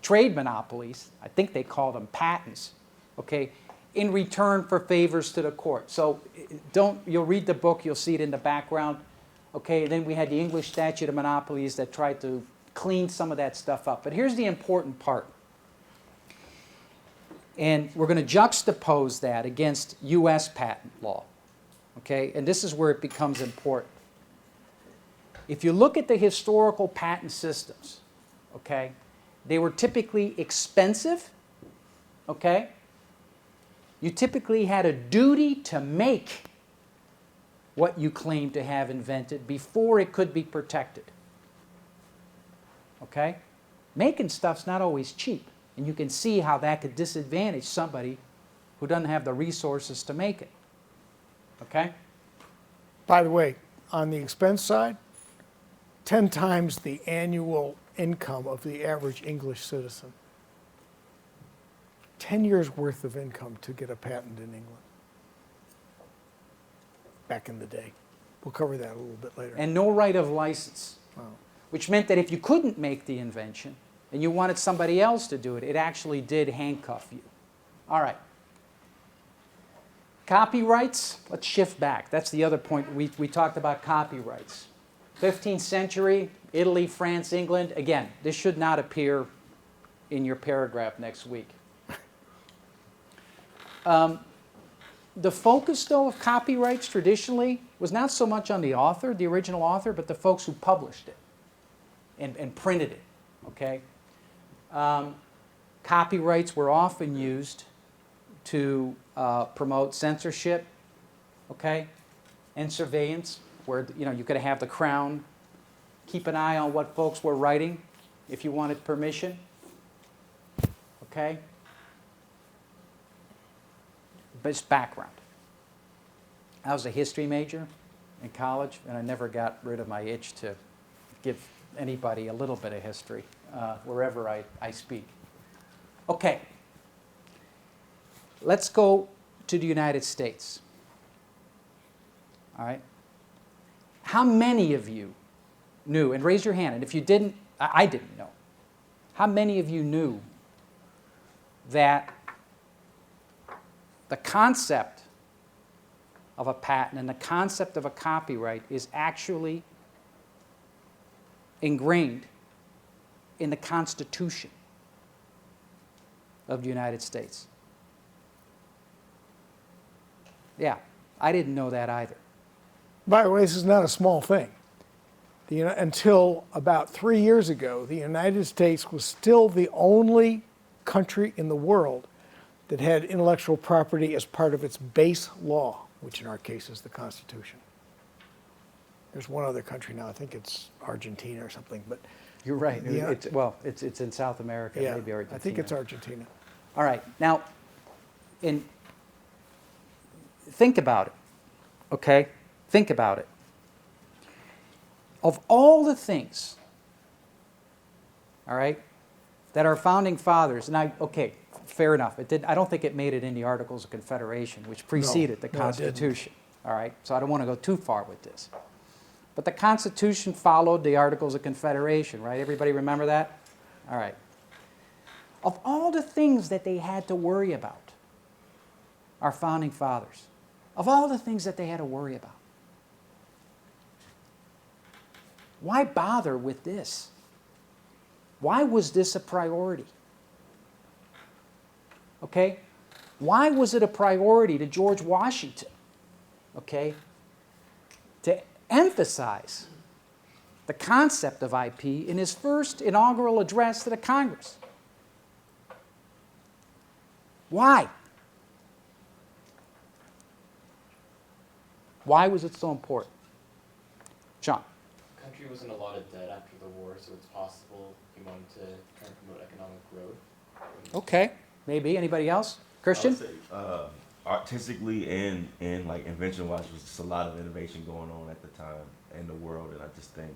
trade monopolies, I think they call them patents, okay, in return for favors to the court. So you'll read the book, you'll see it in the background, okay, then we had the English statute of monopolies that tried to clean some of that stuff up. But here's the important part. And we're going to juxtapose that against U.S. patent law, okay, and this is where it becomes important. If you look at the historical patent systems, okay, they were typically expensive, okay? You typically had a duty to make what you claimed to have invented before it could be protected, okay? Making stuff's not always cheap, and you can see how that could disadvantage somebody who doesn't have the resources to make it, okay? By the way, on the expense side, 10 times the annual income of the average English citizen. 10 years worth of income to get a patent in England. Back in the day. We'll cover that a little bit later. And no right of license, Wow. which meant that if you couldn't make the invention and you wanted somebody else to do it, it actually did handcuff you. All right. Copyrights, let's shift back. That's the other point. We talked about copyrights. 15th century, Italy, France, England. Again, this should not appear in your paragraph next week. The focus, though, of copyrights traditionally was not so much on the author, the original author, but the folks who published it and printed it, okay? Copyrights were often used to promote censorship, okay, and surveillance, where you could have the Crown keep an eye on what folks were writing if you wanted permission, okay? But it's background. I was a history major in college, and I never got rid of my itch to give anybody a little bit of history wherever I speak. Okay, let's go to the United States. All right? How many of you knew, and raise your hand, and if you didn't, I didn't know, how many of you knew that the concept of a patent and the concept of a copyright is actually ingrained in the Constitution of the United States? Yeah, I didn't know that either. By the way, this is not a small thing. Until about 3 years ago, the United States was still the only country in the world that had intellectual property as part of its base law, which in our case is the Constitution. There's one other country now, I think it's Argentina or something, but... You're right. It's in South America, yeah, maybe Argentina. I think it's Argentina. All right. Now, think about it, okay? Think about it. Of all the things, all right, that our founding fathers, and okay, fair enough. It did. I don't think it made it in the Articles of Confederation, which preceded the no, it didn't. Constitution. All right, so I don't want to go too far with this. But the Constitution followed the Articles of Confederation, right? Everybody remember that? All right. Of all the things that they had to worry about, our founding fathers, of all the things that they had to worry about, why bother with this? Why was this a priority? Okay? Why was it a priority to George Washington? Okay? To emphasize the concept of IP in his first inaugural address to the Congress. Why? Why was it so important? John. The country was in a lot of debt after the war, so it's possible he wanted to try and promote economic growth. Okay, maybe. Anybody else? Christian? I would say, artistically and like invention-wise, was just a lot of innovation going on at the time in the world, and I just think,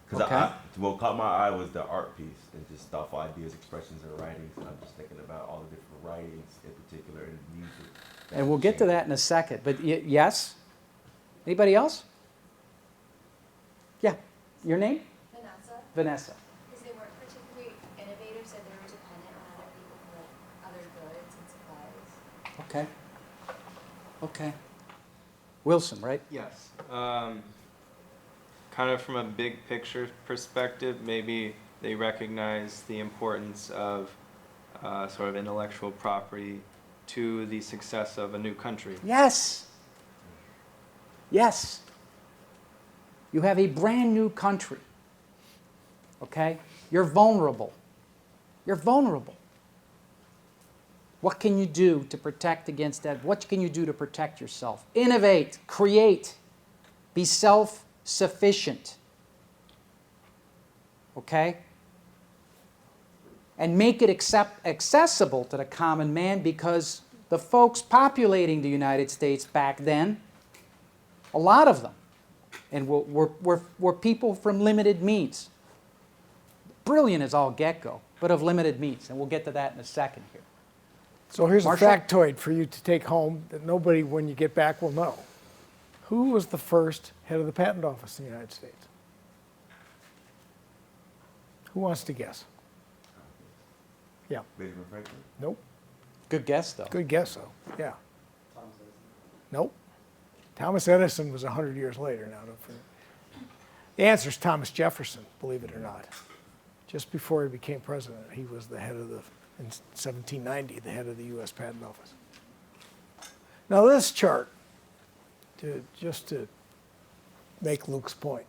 because what caught my eye was the art piece and just thoughtful ideas, expressions, and writings, and I'm just thinking about all the different writings in particular and music. And we'll get to that in a second, but yes? Anybody else? Yeah, your name? Vanessa. Vanessa. Because they weren't particularly innovative, so they were dependent on other people for like other goods and supplies. Okay. Okay. Wilson, right? Yes. Kind of from a big picture perspective, maybe they recognize the importance of sort of intellectual property to the success of a new country. Yes. Yes. You have a brand new country. Okay? You're vulnerable. You're vulnerable. What can you do to protect against that? What can you do to protect yourself? Innovate, create, be self-sufficient. Okay? And make it accessible to the common man, because the folks populating the United States back then, a lot of them, and were people from limited means. Brilliant as all get-go, but of limited means, and we'll get to that in a second here. So here's Marshall? a factoid for you to take home that nobody, when you get back, will know. Who was the first head of the patent office in the United States? Who wants to guess? Yeah. Benjamin Franklin? Nope. Good guess, though. Good guess, though. Yeah. Nope. Thomas Edison was 100 years later now. The answer is Thomas Jefferson, believe it or not. Just before he became president, he was the head of in 1790, the head of the U.S. Patent Office. Now this chart, just to make Luke's point,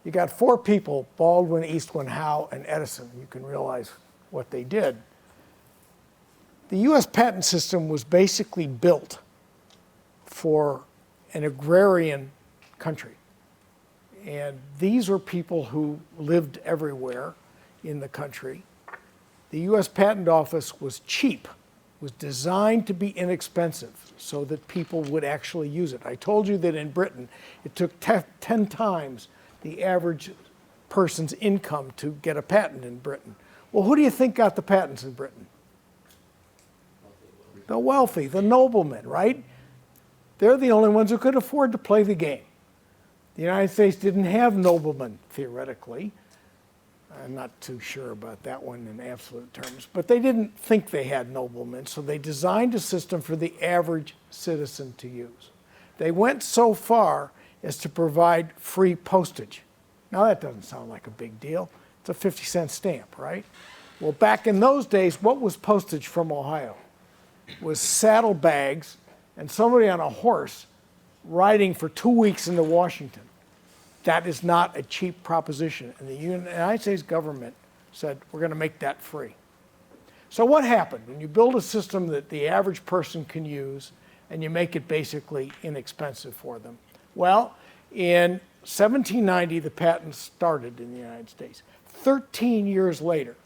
you got four people, Baldwin, Eastman, Howe, and Edison. You can realize what they did. The U.S. patent system was basically built for an agrarian country. And these were people who lived everywhere in the country. The U.S. Patent Office was cheap, was designed to be inexpensive so that people would actually use it. I told you that in Britain, it took 10 times the average person's income to get a patent in Britain. Well, who do you think got the patents in Britain? The wealthy, the noblemen, right? They're the only ones who could afford to play the game. The United States didn't have noblemen, theoretically. I'm not too sure about that one in absolute terms, but they didn't think they had noblemen, so they designed a system for the average citizen to use. They went so far as to provide free postage. Now that doesn't sound like a big deal. It's a 50-cent stamp, right? Well, back in those days, what was postage from Ohio? It was saddlebags and somebody on a horse riding for 2 weeks into Washington. That is not a cheap proposition. And the United States government said, we're going to make that free. So what happened? When you build a system that the average person can use and you make it basically inexpensive for them? Well, in 1790, the patents started in the United States. 13 years later,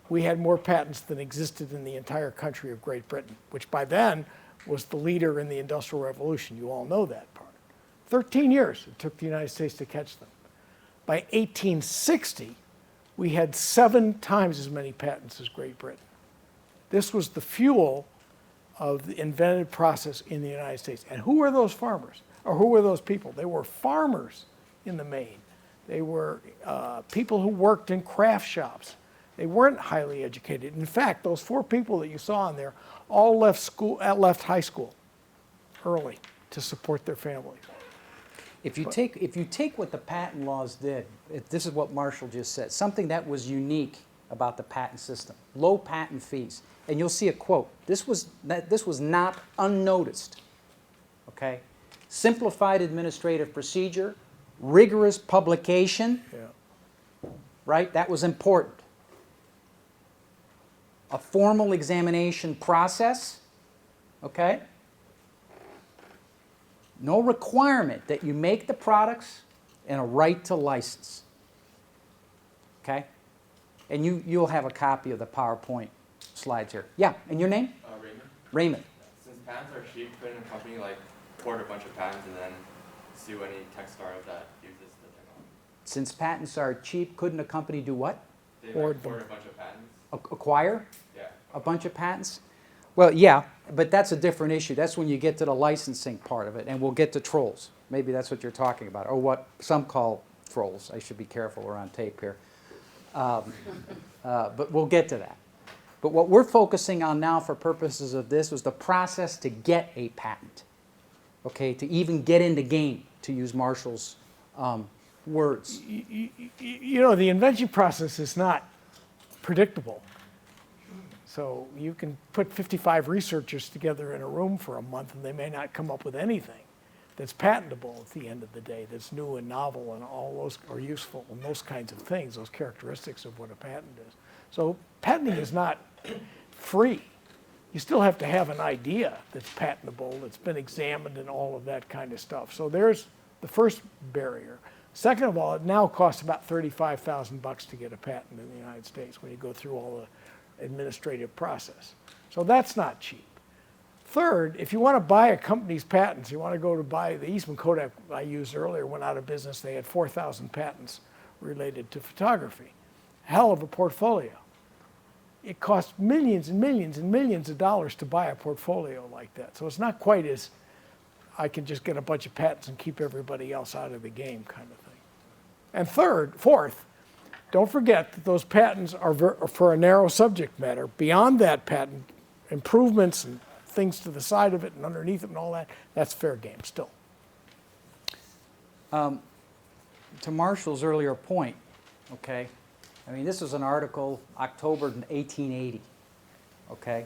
we had more patents than existed in the entire country of Great Britain, which by then was the leader in the Industrial Revolution. You all know that part. 13 years it took the United States to catch them. By 1860, we had 7 times as many patents as Great Britain. This was the fuel of the invented process in the United States. And who were those farmers? Or who were those people? They were farmers in the main. They were people who worked in craft shops. They weren't highly educated. In fact, those 4 people that you saw in there all left high school early to support their families. If you take what the patent laws did, this is what Marshall just said, something that was unique about the patent system, low patent fees. And you'll see a quote. This was not unnoticed. Okay? Simplified administrative procedure, rigorous publication. Yeah. Right? That was important. A formal examination process. Okay? No requirement that you make the products and a right to license. Okay? And you'll have a copy of the PowerPoint slides here. Yeah, and your name? Raymond. Raymond. Since patents are cheap, couldn't a company like port a bunch of patents and then sue any tech startup that uses the technology? Since patents are cheap, couldn't a company do what? They like, port a bunch of patents. Acquire? Yeah. A bunch of patents? Well, yeah, but that's a different issue. That's when you get to the licensing part of it, and we'll get to trolls. Maybe that's what you're talking about, or what some call trolls. I should be careful, we're on tape here. But we'll get to that. But what we're focusing on now for purposes of this was the process to get a patent, okay, to even get in the game, to use Marshall's words. You know, the invention process is not predictable. So you can put 55 researchers together in a room for a month and they may not come up with anything that's patentable at the end of the day, that's new and novel and all those are useful and those kinds of things, those characteristics of what a patent is. So patenting is not free. You still have to have an idea that's patentable, that's been examined and all of that kind of stuff. So there's the first barrier. Second of all, it now costs about $35,000 to get a patent in the United States when you go through all the administrative process. So that's not cheap. Third, if you want to buy a company's patents, you want to go to buy the Eastman Kodak I used earlier, went out of business. They had 4,000 patents related to photography. Hell of a portfolio. It costs millions and millions and millions of dollars to buy a portfolio like that. So it's not quite as I can just get a bunch of patents and keep everybody else out of the game kind of thing. And fourth, don't forget that those patents are for a narrow subject matter. Beyond that patent, improvements and things to the side of it and underneath it and all that, that's fair game still. To Marshall's earlier point, okay, I mean, this was an article, October 1880, okay?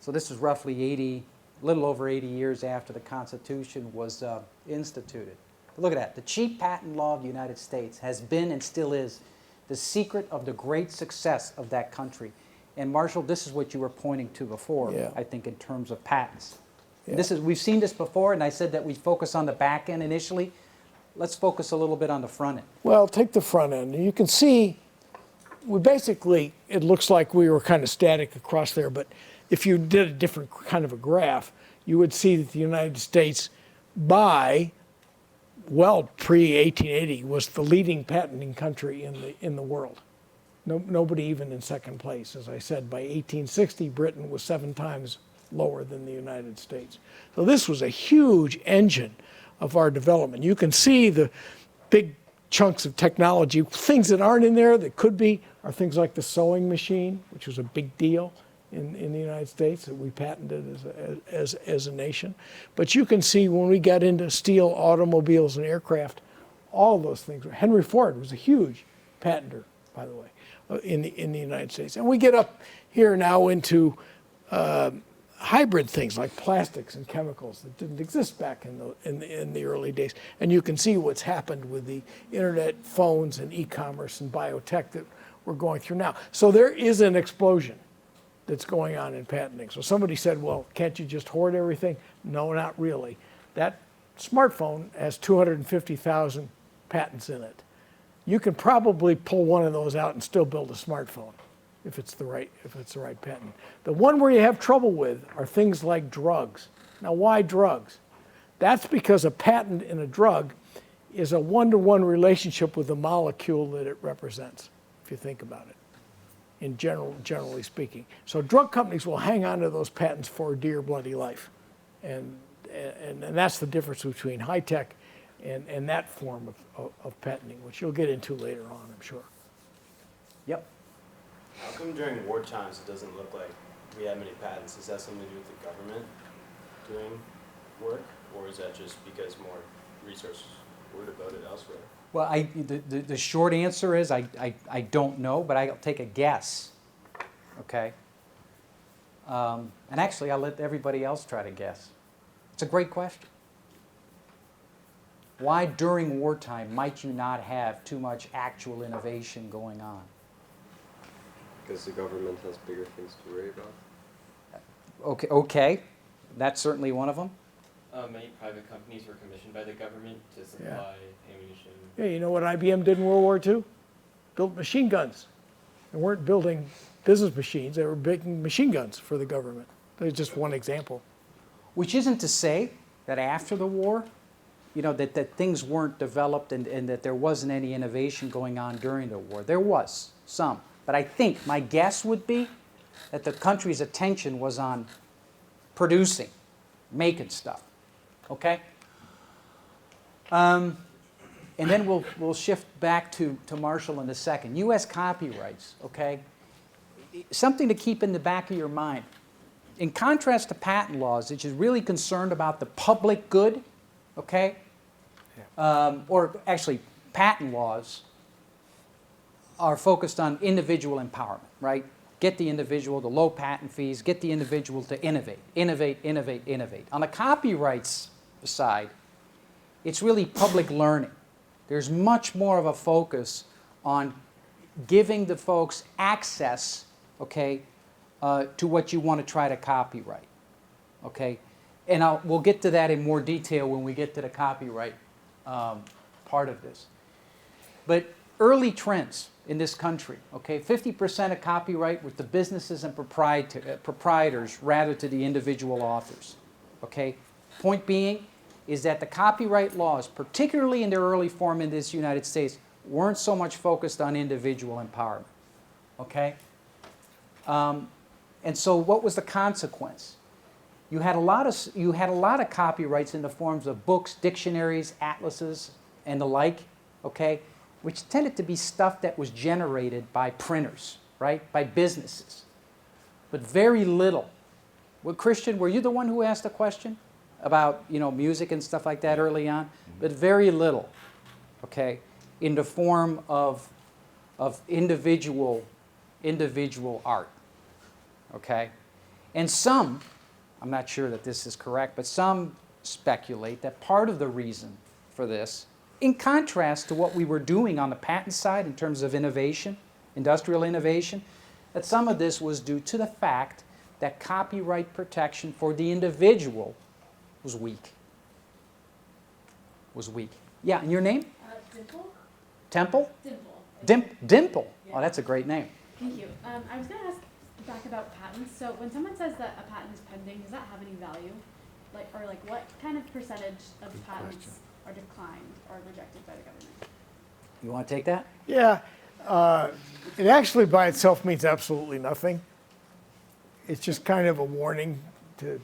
So this is roughly a little over 80 years after the Constitution was instituted. But look at that. The cheap patent law of the United States has been and still is the secret of the great success of that country. And Marshall, this is what you were pointing to before, yeah. I think, in terms of patents. Yeah. We've seen this before, and I said that we focus on the back end initially. Let's focus a little bit on the front end. Well, take the front end. You can see, it looks like we were kind of static across there, but if you did a different kind of a graph, you would see that the United States, pre-1880, was the leading patenting country in the world. Nobody even in second place. As I said, by 1860, Britain was 7 times lower than the United States. So this was a huge engine of our development. You can see the big chunks of technology. Things that aren't in there that could be are things like the sewing machine, which was a big deal in the United States that we patented as a nation. But you can see when we got into steel, automobiles, and aircraft, all those things. Henry Ford was a huge patenter, by the way, in the United States. And we get up here now into hybrid things like plastics and chemicals that didn't exist back in the early days. And you can see what's happened with the internet, phones, and e-commerce and biotech that we're going through now. So there is an explosion that's going on in patenting. So somebody said, well, can't you just hoard everything? No, not really. That smartphone has 250,000 patents in it. You can probably pull one of those out and still build a smartphone if it's the right patent. The one where you have trouble with are things like drugs. Now, why drugs? That's because a patent in a drug is a one-to-one relationship with the molecule that it represents, if you think about it. generally speaking. So drug companies will hang on to those patents for dear bloody life. And that's the difference between high tech and that form of patenting, which you'll get into later on, I'm sure. Yep. How come during war times it doesn't look like we have many patents? Is that something to do with the government doing work, or is that just because more resources were devoted elsewhere? Well, the short answer is I don't know, but I'll take a guess. Okay. And actually, I'll let everybody else try to guess. It's a great question. Why during wartime might you not have too much actual innovation going on? Because the government has bigger things to worry about. Okay. That's certainly one of them. Many private companies were commissioned by the government to supply ammunition. Yeah, you know what IBM did in World War II? Built machine guns. They weren't building business machines, they were making machine guns for the government. That's just one example. Which isn't to say that after the war, you know, that things weren't developed and that there wasn't any innovation going on during the war. There was some. But I think my guess would be that the country's attention was on producing, making stuff. Okay? And then we'll shift back to Marshall in a second. U.S. copyrights, okay? Something to keep in the back of your mind. In contrast to patent laws, which is really concerned about the public good, okay? Or actually, patent laws are focused on individual empowerment, right? Get the individual, the low patent fees, get the individual to innovate, innovate, innovate, innovate. On the copyrights side, it's really public learning. There's much more of a focus on giving the folks access, okay, to what you want to try to copyright, okay? And we'll get to that in more detail when we get to the copyright part of this. But early trends in this country, okay, 50% of copyright with the businesses and proprietors rather to the individual authors, okay? Point being is that the copyright laws, particularly in their early form in this United States, weren't so much focused on individual empowerment, okay? And so what was the consequence? You had a lot of copyrights in the forms of books, dictionaries, atlases, and the like, okay, which tended to be stuff that was generated by printers, right, by businesses, but very little. Well, Christian, were you the one who asked the question about, you know, music and stuff like that early on? But very little, okay, in the form of individual art, okay? And some, I'm not sure that this is correct, but some speculate that part of the reason for this, in contrast to what we were doing on the patent side in terms of innovation, industrial innovation, that some of this was due to the fact that copyright protection for the individual was weak. Was weak. Yeah, and your name? Dimple. Temple? Dimple. Dimple. Yeah. Oh, that's a great name. Thank you. I was going to ask back about patents. So when someone says that a patent is pending, does that have any value? Like, or like what kind of percentage of patents are declined or rejected by the government? You want to take that? Yeah. It actually by itself means absolutely nothing. It's just kind of a warning to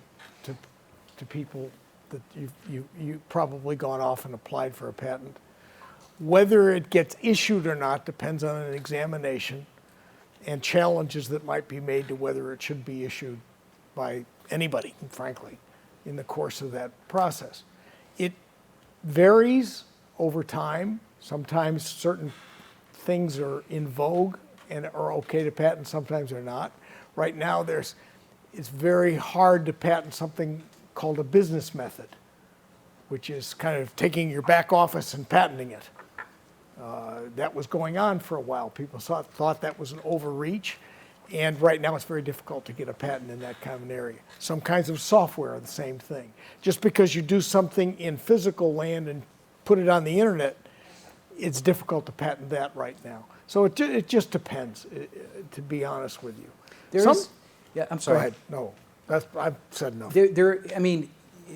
people that you've probably gone off and applied for a patent. Whether it gets issued or not depends on an examination and challenges that might be made to whether it should be issued by anybody, frankly, in the course of that process. It varies over time. Sometimes certain things are in vogue and are okay to patent, sometimes they're not. Right now, it's very hard to patent something called a business method, which is kind of taking your back office and patenting it. That was going on for a while. People thought that was an overreach, and right now it's very difficult to get a patent in that kind of an area. Some kinds of software are the same thing. Just because you do something in physical land and put it on the internet, it's difficult to patent that right now. So it just depends, to be honest with you. Yeah, I'm sorry. Go ahead. No, I've said no. I mean,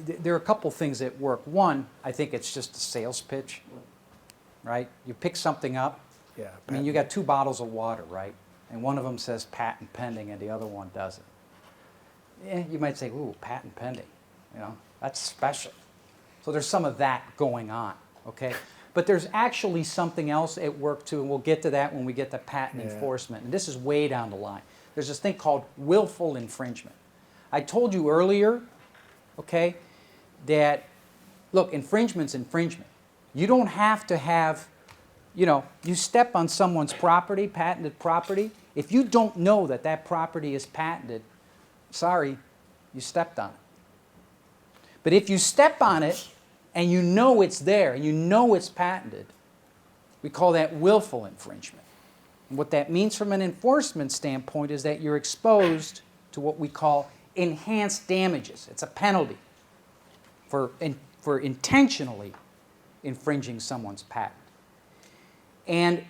there are a couple things at work. One, I think it's just a sales pitch, right? You pick something up. Yeah. I mean, you got 2 bottles of water, right? and one of them says patent pending and the other one doesn't. You might say, ooh, patent pending, you know, that's special. So there's some of that going on, okay? But there's actually something else at work too, and we'll get to that when we get to patent enforcement. And this is way down the line. There's this thing called willful infringement. I told you earlier, okay, that, look, infringement's infringement. You don't have to have, you know, you step on someone's property, patented property. If you don't know that that property is patented, sorry, you stepped on it. But if you step on it and you know it's there and you know it's patented, we call that willful infringement. And what that means from an enforcement standpoint is that you're exposed to what we call enhanced damages. It's a penalty for intentionally infringing someone's patent. And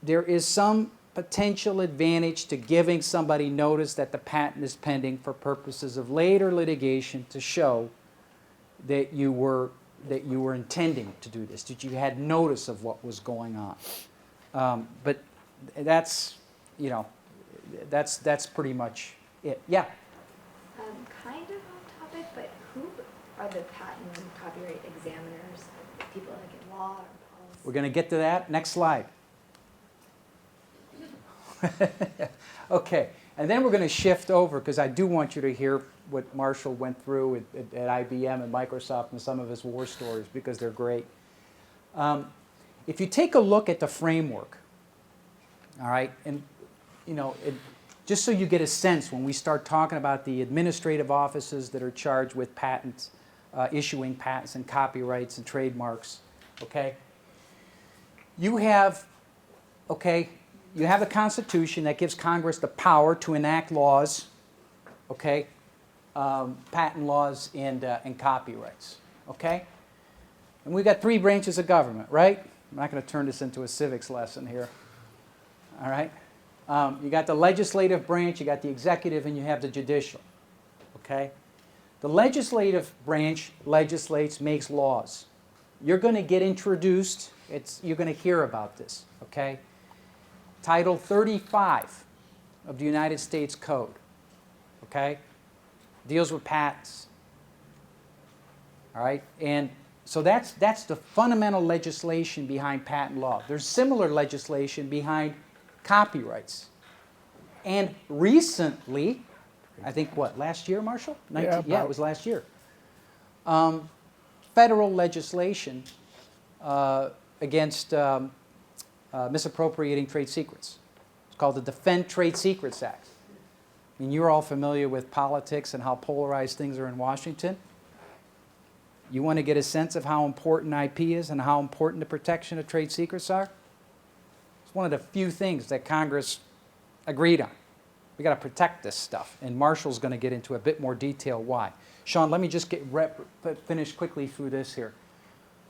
there is some potential advantage to giving somebody notice that the patent is pending for purposes of later litigation to show that you were intending to do this, that you had notice of what was going on. But that's, you know, that's pretty much it. Yeah? Kind of off topic, but who are the patent and copyright examiners? People like in law or policy? We're going to get to that. Next slide. Okay, and then we're going to shift over, because I do want you to hear what Marshall went through at IBM and Microsoft and some of his war stories, because they're great. If you take a look at the framework, all right, and you know, just so you get a sense when we start talking about the administrative offices that are charged with patents, issuing patents and copyrights and trademarks, okay? You have the Constitution that gives Congress the power to enact laws, okay? Patent laws and copyrights, okay? And we've got 3 branches of government, right? I'm not going to turn this into a civics lesson here, all right? You got the legislative branch, you got the executive, and you have the judicial, okay? The legislative branch legislates, makes laws. You're going to get introduced, you're going to hear about this, okay? Title 35 of the United States Code, okay, deals with patents, all right? And so that's the fundamental legislation behind patent law. There's similar legislation behind copyrights. And recently, I think, what, last year, Marshall? Yeah, it was last year. Federal legislation against misappropriating trade secrets. It's called the Defend Trade Secrets Act. I mean, you're all familiar with politics and how polarized things are in Washington. You want to get a sense of how important IP is and how important the protection of trade secrets are? It's one of the few things that Congress agreed on. We got to protect this stuff, and Marshall's going to get into a bit more detail why. Sean, let me just finish quickly through this here,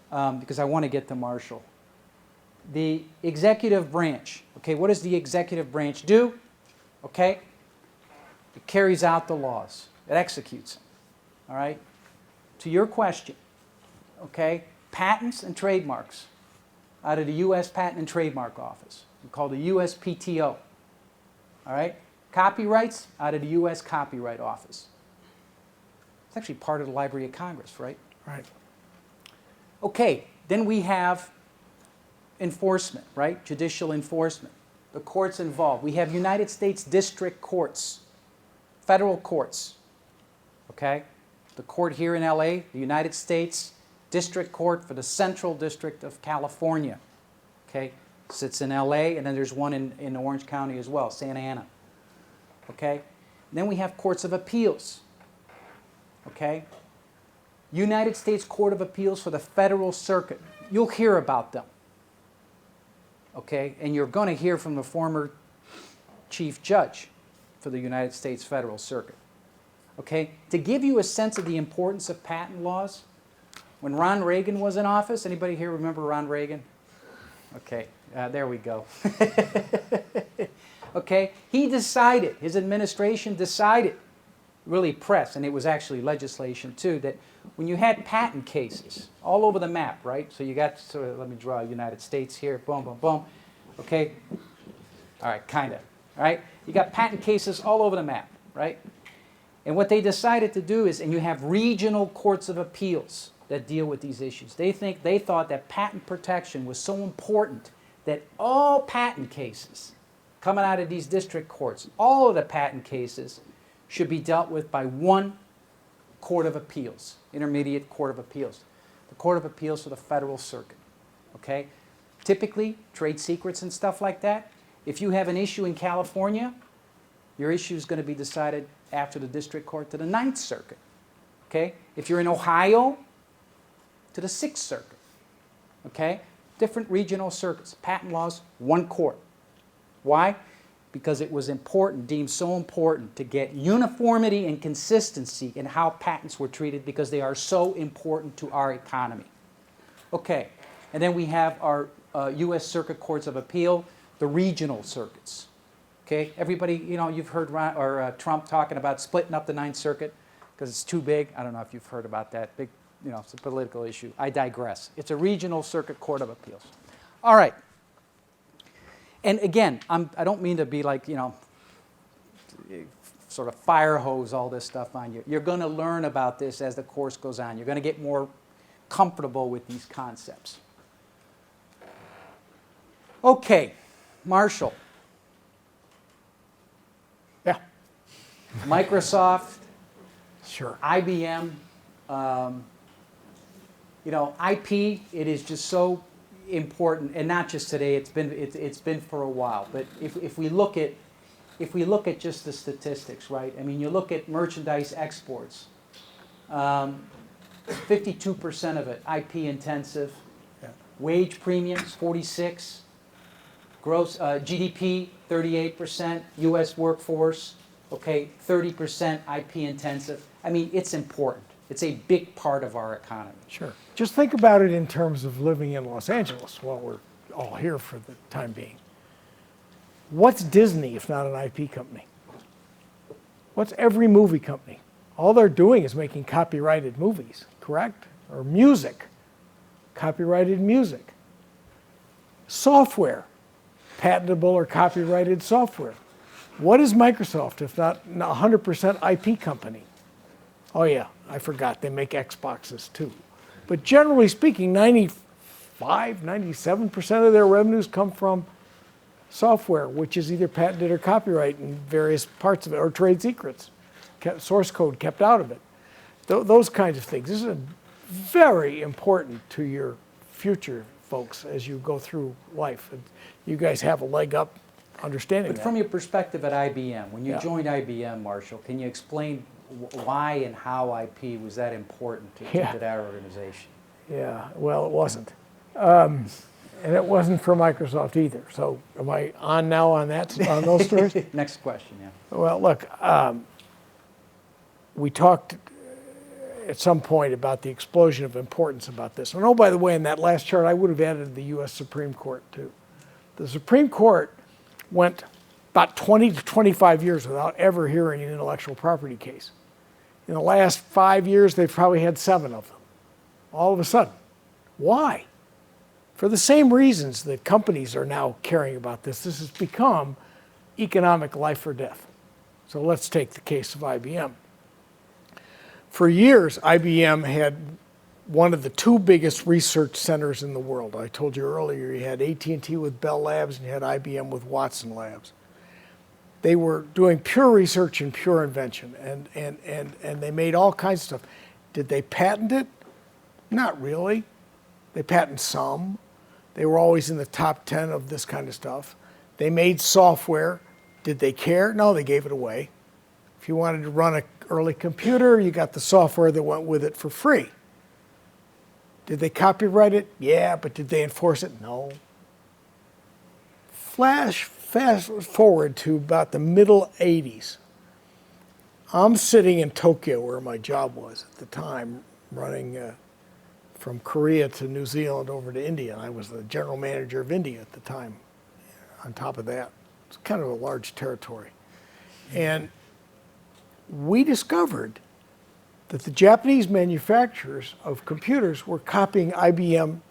because I want to get to Marshall. The executive branch, okay, what does the executive branch do? Okay, it carries out the laws. It executes them, all right? To your question, okay, patents and trademarks out of the U.S. Patent and Trademark Office. We call the USPTO, all right? Copyrights out of the U.S. Copyright Office. It's actually part of the Library of Congress, right? Right. Okay, then we have enforcement, right? Judicial enforcement. The courts involved. We have United States District Courts, federal courts, okay? The court here in LA, the United States District Court for the Central District of California, okay? Sits in LA, and then there's one in Orange County as well, Santa Ana, okay? And then we have courts of appeals, okay? United States Court of Appeals for the Federal Circuit. You'll hear about them, okay? And you're going to hear from the former chief judge for the United States Federal Circuit, okay? To give you a sense of the importance of patent laws, when Ron Reagan was in office, anybody here remember Ron Reagan? Okay, there we go. Okay, he decided, his administration decided, really pressed, and it was actually legislation too, that when you had patent cases all over the map, right? So you got, so let me draw United States here, boom, boom, boom, okay? All right, kind of. right? You got patent cases all over the map, right? And what they decided to do is, and you have regional courts of appeals that deal with these issues. They thought that patent protection was so important that all patent cases coming out of these district courts, all of the patent cases should be dealt with by one court of appeals, intermediate court of appeals. The Court of Appeals for the Federal Circuit, okay? Typically, trade secrets and stuff like that, if you have an issue in California, your issue is going to be decided after the district court to the Ninth Circuit, okay? If you're in Ohio, to the Sixth Circuit, okay? Different regional circuits. Patent laws, one court. Why? Because it was important, deemed so important, to get uniformity and consistency in how patents were treated because they are so important to our economy. Okay, and then we have our U.S. Circuit Courts of Appeal, the regional circuits. Okay, everybody, you know, you've heard Trump talking about splitting up the Ninth Circuit because it's too big. I don't know if you've heard about that. Big, you know, it's a political issue. I digress. It's a regional circuit court of appeals. All right. And again, I don't mean to be like, you know, sort of fire hose all this stuff on you. You're going to learn about this as the course goes on. You're going to get more comfortable with these concepts. Okay, Marshall. Yeah. Microsoft. Sure. IBM. You know, IP, it is just so important, and not just today. It's been for a while. But if we look at just the statistics, right? I mean, you look at merchandise exports. 52% of it IP intensive. Yeah. Wage premiums 46. Gross GDP 38%. U.S. workforce, okay, 30% IP intensive. I mean, it's important. It's a big part of our economy. Sure. Just think about it in terms of living in Los Angeles while we're all here for the time being. What's Disney if not an IP company? What's every movie company? All they're doing is making copyrighted movies, correct? Or music, copyrighted music. Software, patentable or copyrighted software. What is Microsoft if not a 100% IP company? Oh yeah, I forgot, they make Xboxes too. But generally speaking, 97% of their revenues come from software, which is either patented or copyrighted in various parts of it, or trade secrets, source code kept out of it. Those kinds of things. This is very important to your future, folks, as you go through life. And you guys have a leg up understanding But that. from your perspective at IBM, when you joined IBM, Marshall, can you explain why and how IP was that important to that organization? Yeah, well, it wasn't. And it wasn't for Microsoft either. So am I on now on those stories? Next question, yeah. Well, look, we talked at some point about the explosion of importance about this. And oh, by the way, in that last chart, I would have added the U.S. Supreme Court too. The Supreme Court went about 20 to 25 years without ever hearing an intellectual property case. In the last 5 years, they've probably had 7 of them. All of a sudden. Why? For the same reasons that companies are now caring about this. This has become economic life or death. So let's take the case of IBM. For years, IBM had one of the 2 biggest research centers in the world. I told you earlier, you had AT&T with Bell Labs and you had IBM with Watson Labs. They were doing pure research and pure invention, and they made all kinds of stuff. Did they patent it? Not really. They patented some. They were always in the top 10 of this kind of stuff. They made software. Did they care? No, they gave it away. If you wanted to run an early computer, you got the software that went with it for free. Did they copyright it? Yeah, but did they enforce it? No. Fast forward to about the middle 80s. I'm sitting in Tokyo, where my job was at the time, running from Korea to New Zealand over to India. I was the general manager of India at the time. On top of that, it's kind of a large territory. And we discovered that the Japanese manufacturers of computers were copying IBM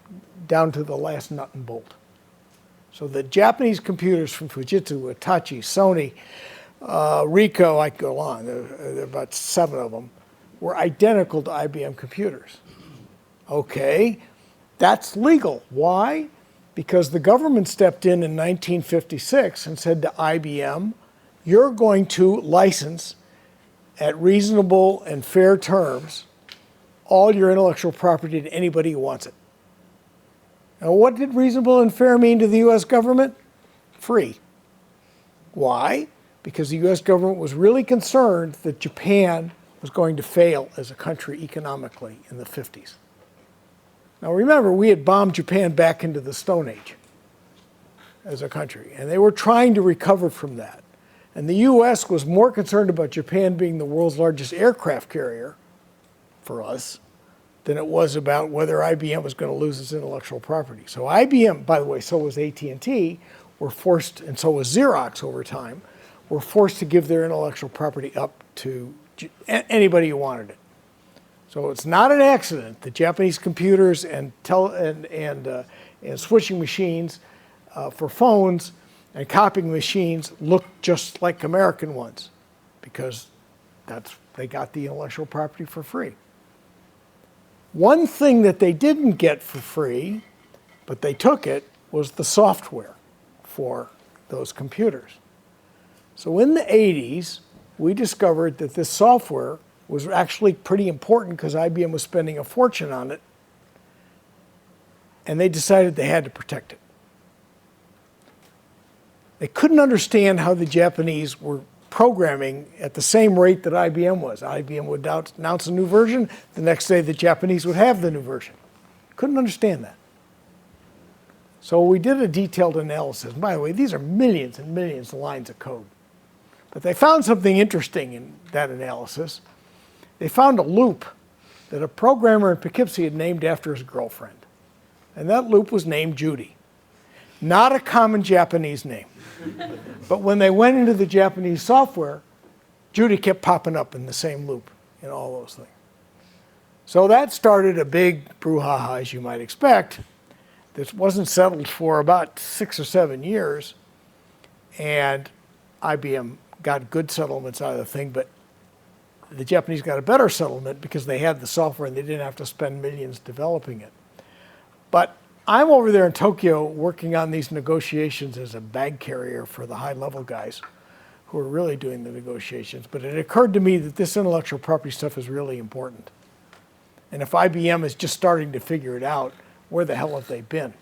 down to the last nut and bolt. So the Japanese computers from Fujitsu, Hitachi, Sony, Ricoh, I could go on, there are about 7 of them, were identical to IBM computers. Okay, that's legal. Why? Because the government stepped in 1956 and said to IBM, you're going to license at reasonable and fair terms all your intellectual property to anybody who wants it. Now, what did reasonable and fair mean to the US government? Free. Why? Because the US government was really concerned that Japan was going to fail as a country economically in the 50s. Now remember, we had bombed Japan back into the Stone Age as a country, and they were trying to recover from that. And the US was more concerned about Japan being the world's largest aircraft carrier for us than it was about whether IBM was going to lose its intellectual property. So IBM, by the way, so was AT&T, were forced, and so was Xerox over time, were forced to give their intellectual property up to anybody who wanted it. So it's not an accident that Japanese computers and switching machines for phones and copying machines look just like American ones, because they got the intellectual property for free. One thing that they didn't get for free, but they took it, was the software for those computers. So in the 80s, we discovered that this software was actually pretty important because IBM was spending a fortune on it, and they decided they had to protect it. They couldn't understand how the Japanese were programming at the same rate that IBM was. IBM would announce a new version, the next day the Japanese would have the new version. Couldn't understand that. So we did a detailed analysis. By the way, these are millions and millions of lines of code. But they found something interesting in that analysis. They found a loop that a programmer in Poughkeepsie had named after his girlfriend. And that loop was named Judy. Not a common Japanese name. But when they went into the Japanese software, Judy kept popping up in the same loop in all those things. So that started a big brouhaha, as you might expect. This wasn't settled for about 6 or 7 years. And IBM got good settlements out of the thing, but the Japanese got a better settlement because they had the software and they didn't have to spend millions developing it. But I'm over there in Tokyo working on these negotiations as a bag carrier for the high-level guys who are really doing the negotiations. But it occurred to me that this intellectual property stuff is really important. And if IBM is just starting to figure it out, where the hell have they been?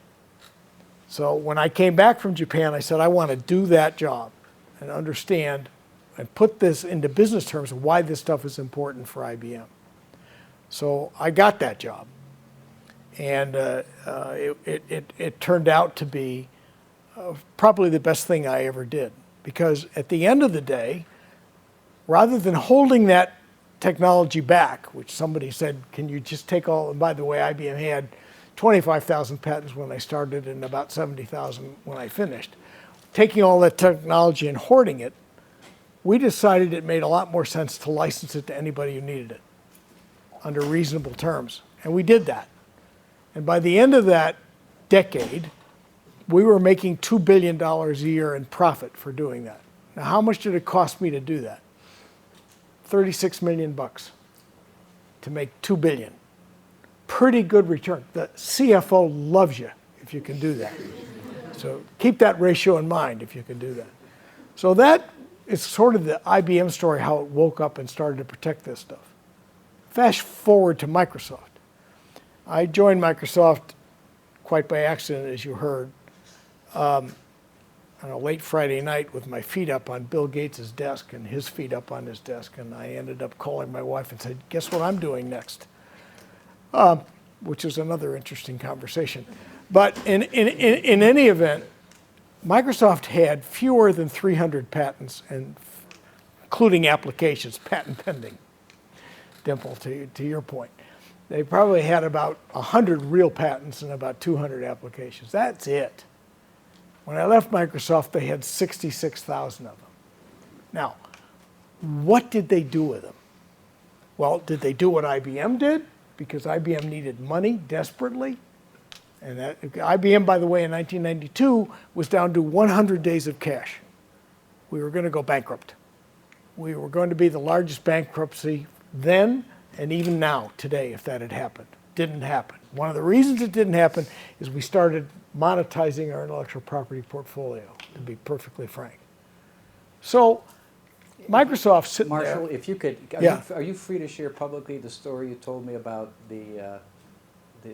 So when I came back from Japan, I said, I want to do that job and understand and put this into business terms of why this stuff is important for IBM. So I got that job. And it turned out to be probably the best thing I ever did. Because at the end of the day, rather than holding that technology back, which somebody said, can you just take all, and by the way, IBM had 25,000 patents when I started and about 70,000 when I finished. Taking all that technology and hoarding it, we decided it made a lot more sense to license it to anybody who needed it under reasonable terms. And we did that. And by the end of that decade, we were making $2 billion a year in profit for doing that. Now, how much did it cost me to do that? $36 million to make $2 billion. Pretty good return. The CFO loves you if you can do that. So keep that ratio in mind if you can do that. So that is sort of the IBM story, how it woke up and started to protect this stuff. Fast forward to Microsoft. I joined Microsoft quite by accident, as you heard, on a late Friday night with my feet up on Bill Gates' desk and his feet up on his desk. And I ended up calling my wife and said, guess what I'm doing next? Which is another interesting conversation. But in any event, Microsoft had fewer than 300 patents, and including applications, patent pending. Dimple, to your point. They probably had about 100 real patents and about 200 applications. That's it. When I left Microsoft, they had 66,000 of them. Now, what did they do with them? Well, did they do what IBM did? Because IBM needed money desperately, And that, IBM, by the way, in 1992 was down to 100 days of cash. We were going to go bankrupt. We were going to be the largest bankruptcy then and even now, today, if that had happened. Didn't happen. One of the reasons it didn't happen is we started monetizing our intellectual property portfolio, to be perfectly frank. So Microsoft's sitting there. Marshall, if you could, Yeah. are you free to share publicly the story you told me about the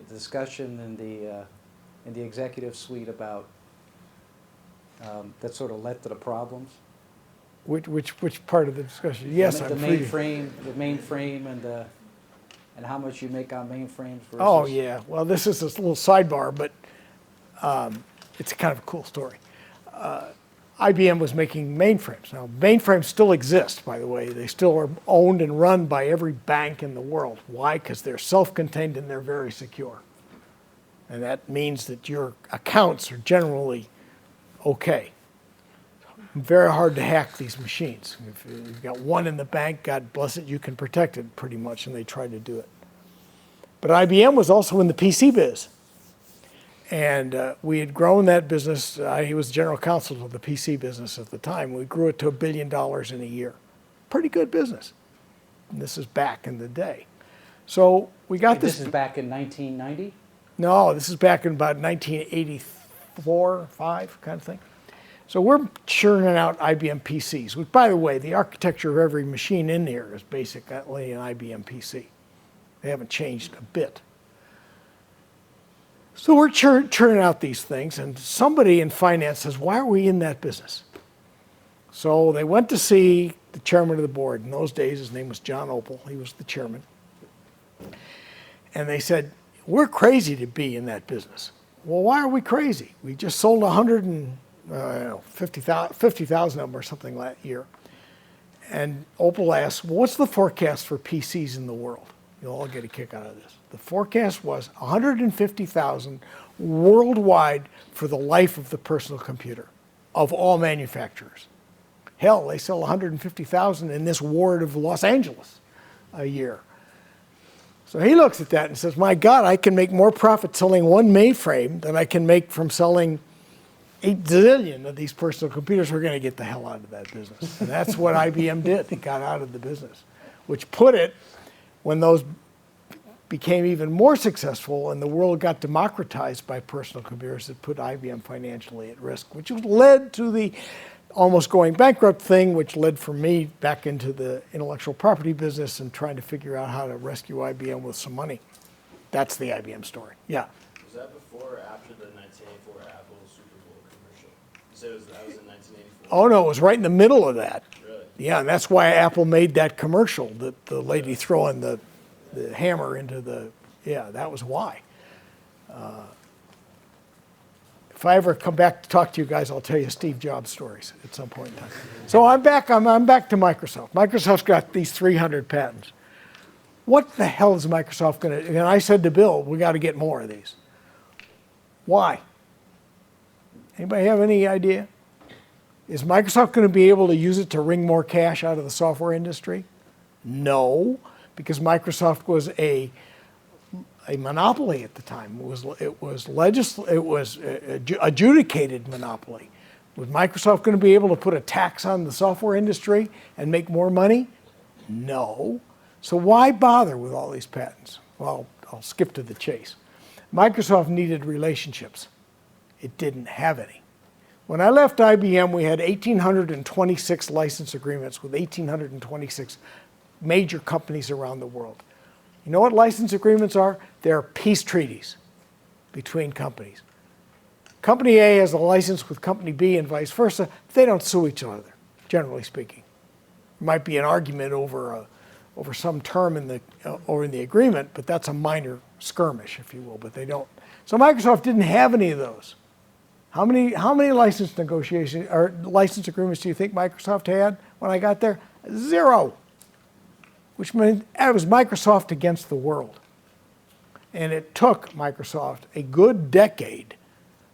discussion in the executive suite about that sort of led to the problems? Which part of the discussion? Yes, the I'm free. mainframe, and how much you make on mainframes versus. Oh yeah. Well, this is a little sidebar, but it's kind of a cool story. IBM was making mainframes. Now, mainframes still exist, by the way. They still are owned and run by every bank in the world. Why? Because they're self-contained and they're very secure. And that means that your accounts are generally okay. Very hard to hack these machines. If you've got one in the bank, God bless it, you can protect it pretty much, and they tried to do it. But IBM was also in the PC biz. And we had grown that business. He was general counsel of the PC business at the time. We grew it to $1 billion in a year. Pretty good business. And this is back in the day. So we got this. This is back in 1990? No, this is back in about 1984, 5 kind of thing. So we're churning out IBM PCs, which, by the way, the architecture of every machine in here is basically an IBM PC. They haven't changed a bit. So we're churning out these things, and somebody in finance says, why are we in that business? So they went to see the chairman of the board. In those days, his name was John Opel. He was the chairman. And they said, we're crazy to be in that business. Well, why are we crazy? We just sold 50,000 of them or something that year. And Opel asked, well, what's the forecast for PCs in the world? You'll all get a kick out of this. The forecast was 150,000 worldwide for the life of the personal computer, of all manufacturers. Hell, they sell 150,000 in this ward of Los Angeles a year. So he looks at that and says, my God, I can make more profit selling one mainframe than I can make from selling 8 zillion of these personal computers. We're going to get the hell out of that business. And that's what IBM did. It got out of the business, which put it, when those became even more successful and the world got democratized by personal computers, it put IBM financially at risk, which led to the almost going bankrupt thing, which led for me back into the intellectual property business and trying to figure out how to rescue IBM with some money. That's the IBM story. Yeah. Was that before or after the 1984 Apple Super Bowl commercial? You said that was in 1984? Oh, no, it was right in the middle of that. Really? Yeah, and that's why Apple made that commercial, that the lady throwing the hammer into the, yeah, that was why. If I ever come back to talk to you guys, I'll tell you Steve Jobs stories at some point in time. So I'm back to Microsoft. Microsoft's got these 300 patents. What the hell is Microsoft going to, and I said to Bill, we got to get more of these. Why? Anybody have any idea? Is Microsoft going to be able to use it to wring more cash out of the software industry? No, because Microsoft was a monopoly at the time. It was adjudicated monopoly. Was Microsoft going to be able to put a tax on the software industry and make more money? No. So why bother with all these patents? Well, I'll skip to the chase. Microsoft needed relationships. It didn't have any. When I left IBM, we had 1,826 license agreements with 1,826 major companies around the world. You know what license agreements are? They're peace treaties between companies. Company A has a license with Company B and vice versa. They don't sue each other, generally speaking. There might be an argument over some term in the agreement, but that's a minor skirmish, if you will, but they don't. So Microsoft didn't have any of those. How many license negotiations or license agreements do you think Microsoft had when I got there? 0. Which meant it was Microsoft against the world. And it took Microsoft a good decade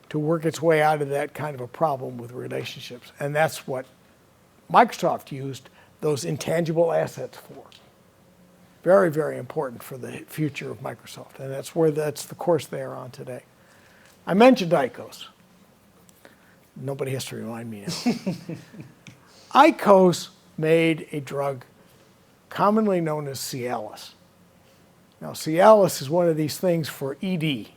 to work its way out of that kind of a problem with relationships. And that's what Microsoft used those intangible assets for. Very, very important for the future of Microsoft. And that's the course they are on today. I mentioned IQOS. Nobody has to remind me now. IQOS made a drug commonly known as Cialis. Now, Cialis is one of these things for ED.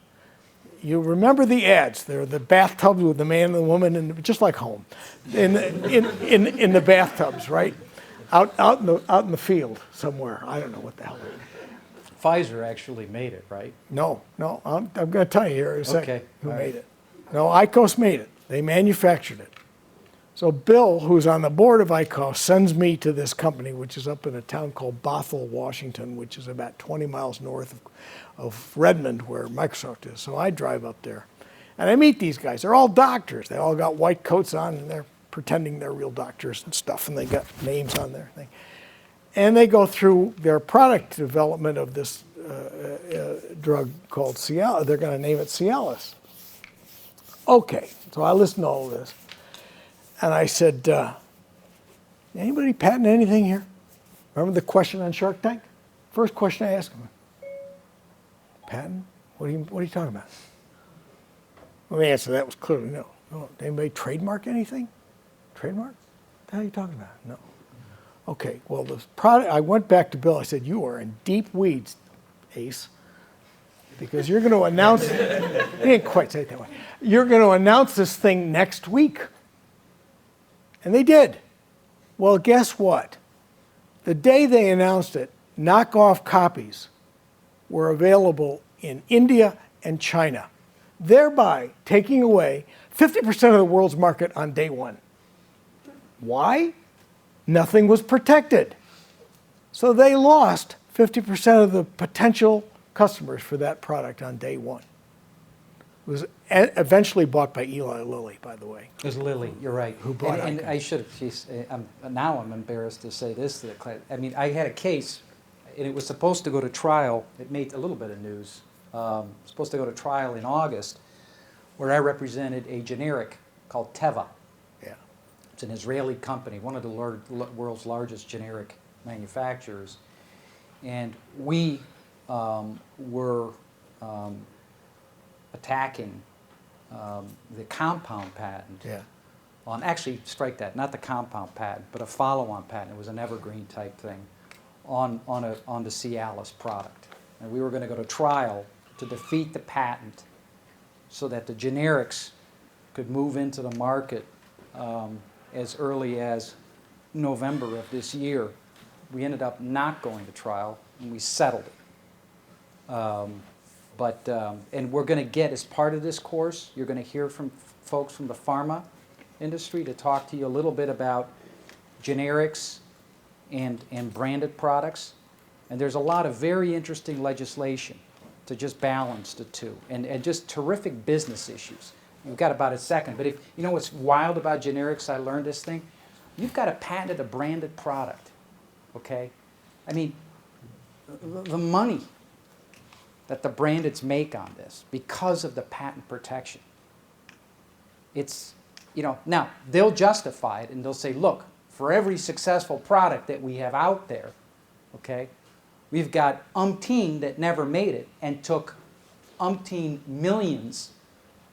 You remember the ads. They're the bathtubs with the man and the woman, and just like home, in the bathtubs, right? Out in the field somewhere. I don't know what the hell. Pfizer actually made it, right? No, I'm going to tell you here in a second Okay, who all made right. it. No, IQOS made it. They manufactured it. So Bill, who's on the board of IQOS, sends me to this company, which is up in a town called Bothell, Washington, which is about 20 miles north of Redmond, where Microsoft is. So I drive up there, and I meet these guys. They're all doctors. They all got white coats on, and they're pretending they're real doctors and stuff, and they got names on their thing. And they go through their product development of this drug called Cialis. They're going to name it Cialis. Okay, so I listened to all of this. And I said, anybody patent anything here? Remember the question on Shark Tank? First question I asked him. Patent? What are you talking about? Well, the answer to that was clearly no. No. Did anybody trademark anything? Trademark? What the hell are you talking about? No. Okay, well, the product, I went back to Bill. I said, you are in deep weeds, Ace, because you're going to announce, he didn't quite say it that way. You're going to announce this thing next week. And they did. Well, guess what? The day they announced it, knockoff copies were available in India and China, thereby taking away 50% of the world's market on day one. Why? Nothing was protected. So they lost 50% of the potential customers for that product on day one. It was eventually bought by Eli Lilly, by the way. It was Lilly, you're right. Who bought it? And I should have, now I'm embarrassed to say this to the class. I mean, I had a case, and it was supposed to go to trial. It made a little bit of news. Supposed to go to trial in August, where I represented a generic called Teva. Yeah. It's an Israeli company, one of the world's largest generic manufacturers. And we were attacking the compound patent on, actually strike that, not the compound patent, but a follow-on patent. It was an evergreen type thing on the Cialis product. And we were going to go to trial to defeat the patent so that the generics could move into the market as early as November of this year. We ended up not going to trial, and we settled it. And we're going to get, as part of this course, you're going to hear from folks from the pharma industry to talk to you a little bit about generics and branded products. And there's a lot of very interesting legislation to just balance the two, and just terrific business issues. We've got about a second, but if you know what's wild about generics, I learned this thing. You've got to patent a branded product, okay? I mean, the money that the brandeds make on this because of the patent protection. It's, you know, now they'll justify it and they'll say, look, for every successful product that we have out there, okay, we've got umpteen that never made it and took umpteen millions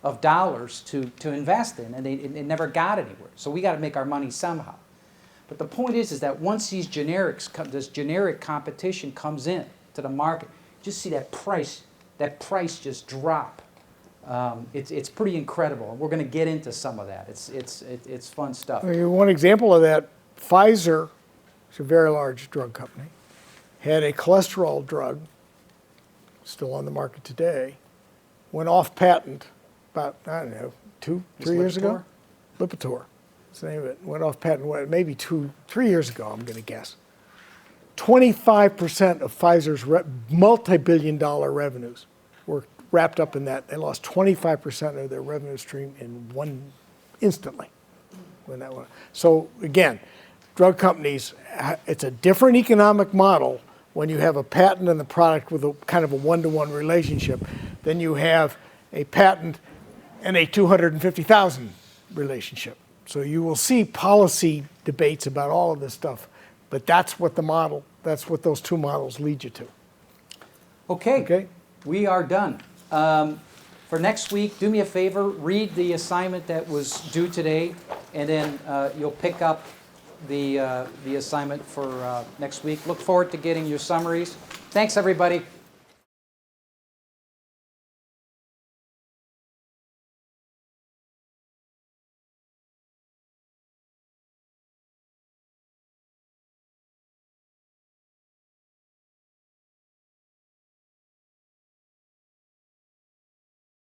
of dollars to invest in, and they never got anywhere. So we got to make our money somehow. But the point is that once these generics, this generic competition comes in to the market, just see that price just drop. It's pretty incredible. We're going to get into some of that. It's fun stuff. One example of that, Pfizer, it's a very large drug company, had a cholesterol drug, still on the market today, went off patent about, I don't know, 3 years ago? Lipitor. That's the name of it. Went off patent, maybe 3 years ago, I'm going to guess. 25% of Pfizer's multi-billion-dollar revenues were wrapped up in that. They lost 25% of their revenue stream instantly when that went. So again, drug companies, it's a different economic model when you have a patent and the product with a kind of a one-to-one relationship than you have a patent and a 250,000 relationship. So you will see policy debates about all of this stuff, but that's what those two models lead you to. Okay. We are done. For next week, do me a favor, read the assignment that was due today, and then you'll pick up the assignment for next week. Look forward to getting your summaries. Thanks, everybody.